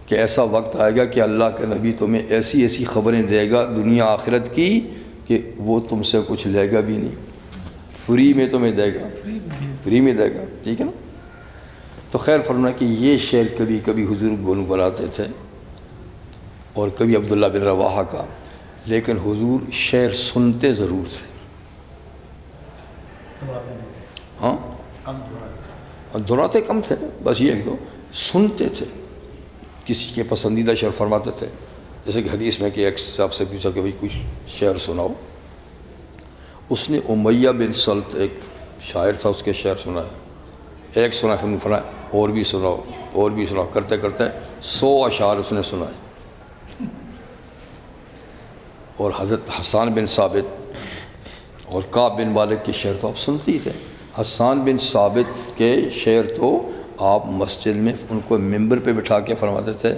A: کہ ایسا وقت آئے گا کہ اللہ کے نبی تمہیں ایسی ایسی خبریں دے گا دنیا آخرت کی کہ وہ تم سے کچھ لے گا بھی نہیں، فری میں تمہیں دے گا، فری میں دے گا، ٹھیک ہے نا۔ تو خیر فرمایا کہ یہ شعر کبھی کبھی حضور گنگناتے تھے اور کبھی عبداللہ بن رواحہ کا، لیکن حضور شعر سنتے ضرور تھے، ہاں دہراتے کم تھے، بس یہ ایک دو سنتے تھے۔ کسی کے پسندیدہ شعر فرماتے تھے، جیسے کہ حدیث میں کہ ایک صاحب سے پوچھا کہ بھئی کچھ شعر سناؤ، اس نے امیہ بن سلط ایک شاعر تھا، اس کے شعر سنا ہے، ایک سنا پھر فرمایا اور بھی سناؤ، اور بھی سناؤ، کرتے کرتے 100 اشعار اس نے سنائے۔ اور حضرت حسان بن ثابت اور کعب بن مالک کے شعر تو آپ سنتی تھے۔ حسان بن ثابت کے شعر تو آپ مسجد میں ان کو ممبر پہ بٹھا کے فرماتے تھے،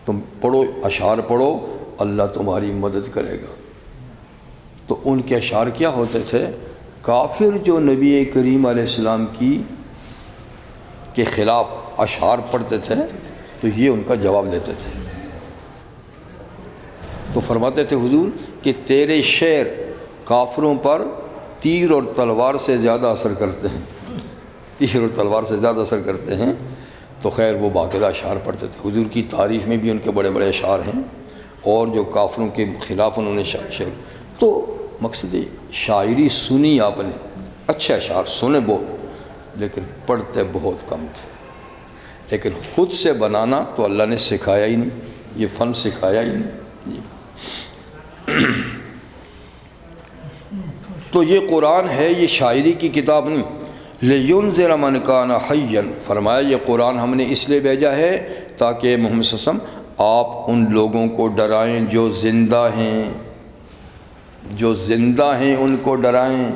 A: تم پڑھو، اشعار پڑھو، اللہ تمہاری مدد کرے گا۔ تو ان کے اشعار کیا ہوتے تھے؟ کافر جو نبی کریم علیہ السلام کے خلاف اشعار پڑھتے تھے تو یہ ان کا جواب دیتے تھے۔ تو فرماتے تھے حضور کہ تیرے شعر کافروں پر تیر اور تلوار سے زیادہ اثر کرتے ہیں، تیر اور تلوار سے زیادہ اثر کرتے ہیں۔ تو خیر وہ باقاعدہ اشعار پڑھتے تھے، حضور کی تعریف میں بھی ان کے بڑے بڑے اشعار ہیں، اور جو کافروں کے خلاف انہوں نے شعر۔ تو مقصد شاعری سنی آپ نے، اچھے اشعار سنے بہت، لیکن پڑھتے بہت کم تھے۔ لیکن خود سے بنانا تو اللہ نے سکھایا ہی نہیں، یہ فن سکھایا ہی نہیں۔ تو یہ قرآن ہے، یہ شاعری کی کتاب نہیں۔ لِيُنذِرَ مَنْ كَانَ حَيًّا، فرمایا یہ قرآن ہم نے اس لیے بھیجا ہے تاکہ محمد صلی اللہ علیہ وسلم آپ ان لوگوں کو ڈرائیں جو زندہ ہیں، جو زندہ ہیں ان کو ڈرائیں،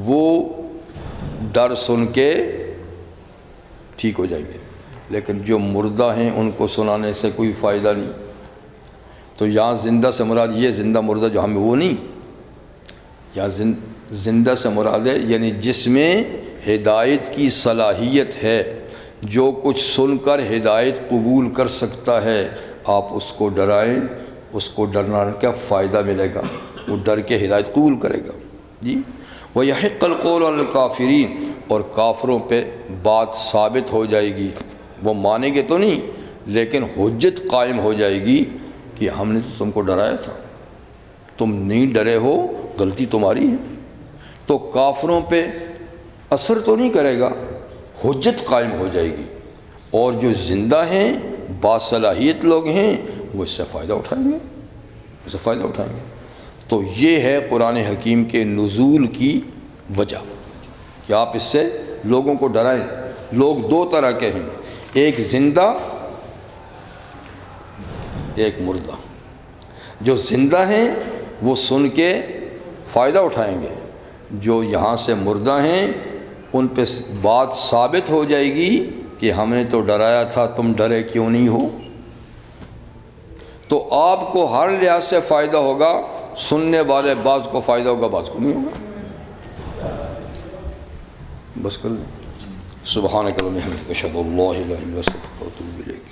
A: وہ ڈر سن کے ٹھیک ہو جائیں گے، لیکن جو مردہ ہیں ان کو سنانے سے کوئی فائدہ نہیں۔ تو یہاں زندہ سے مراد یہ زندہ مردہ جو ہمیں وہ نہیں، یہاں زندہ سے مراد ہے یعنی جس میں ہدایت کی صلاحیت ہے، جو کچھ سن کر ہدایت قبول کر سکتا ہے، آپ اس کو ڈرائیں اس کو ڈرنا کیا فائدہ ملے گا، وہ ڈر کے ہدایت قبول کرے گا جی۔ وَيَحِقَّ الْقَوْلُ عَلَى الْكَافِرِينَ، اور کافروں پہ بات ثابت ہو جائے گی، وہ مانیں گے تو نہیں لیکن حجت قائم ہو جائے گی کہ ہم نے تو تم کو ڈرایا تھا، تم نہیں ڈرے ہو، غلطی تمہاری ہے۔ تو کافروں پہ اثر تو نہیں کرے گا، حجت قائم ہو جائے گی، اور جو زندہ ہیں باصلاحیت لوگ ہیں وہ اس سے فائدہ اٹھائیں گے، اس سے فائدہ اٹھائیں گے۔ تو یہ ہے قرآن حکیم کے نزول کی وجہ کہ آپ اس سے لوگوں کو ڈرائیں۔ لوگ دو طرح کے ہیں، ایک زندہ ایک مردہ۔ جو زندہ ہیں وہ سن کے فائدہ اٹھائیں گے، جو یہاں سے مردہ ہیں ان پہ بات ثابت ہو جائے گی کہ ہم نے تو ڈرایا تھا، تم ڈرے کیوں نہیں ہو۔ تو آپ کو ہر لحاظ سے فائدہ ہوگا، سننے والے بعض کو فائدہ ہوگا بعض کو نہیں ہوگا۔ بس کر لیں۔ سبحانک اللہم و بحمدک، اشہد ان لا الہ الا انت، استغفرک و اتوب الیک۔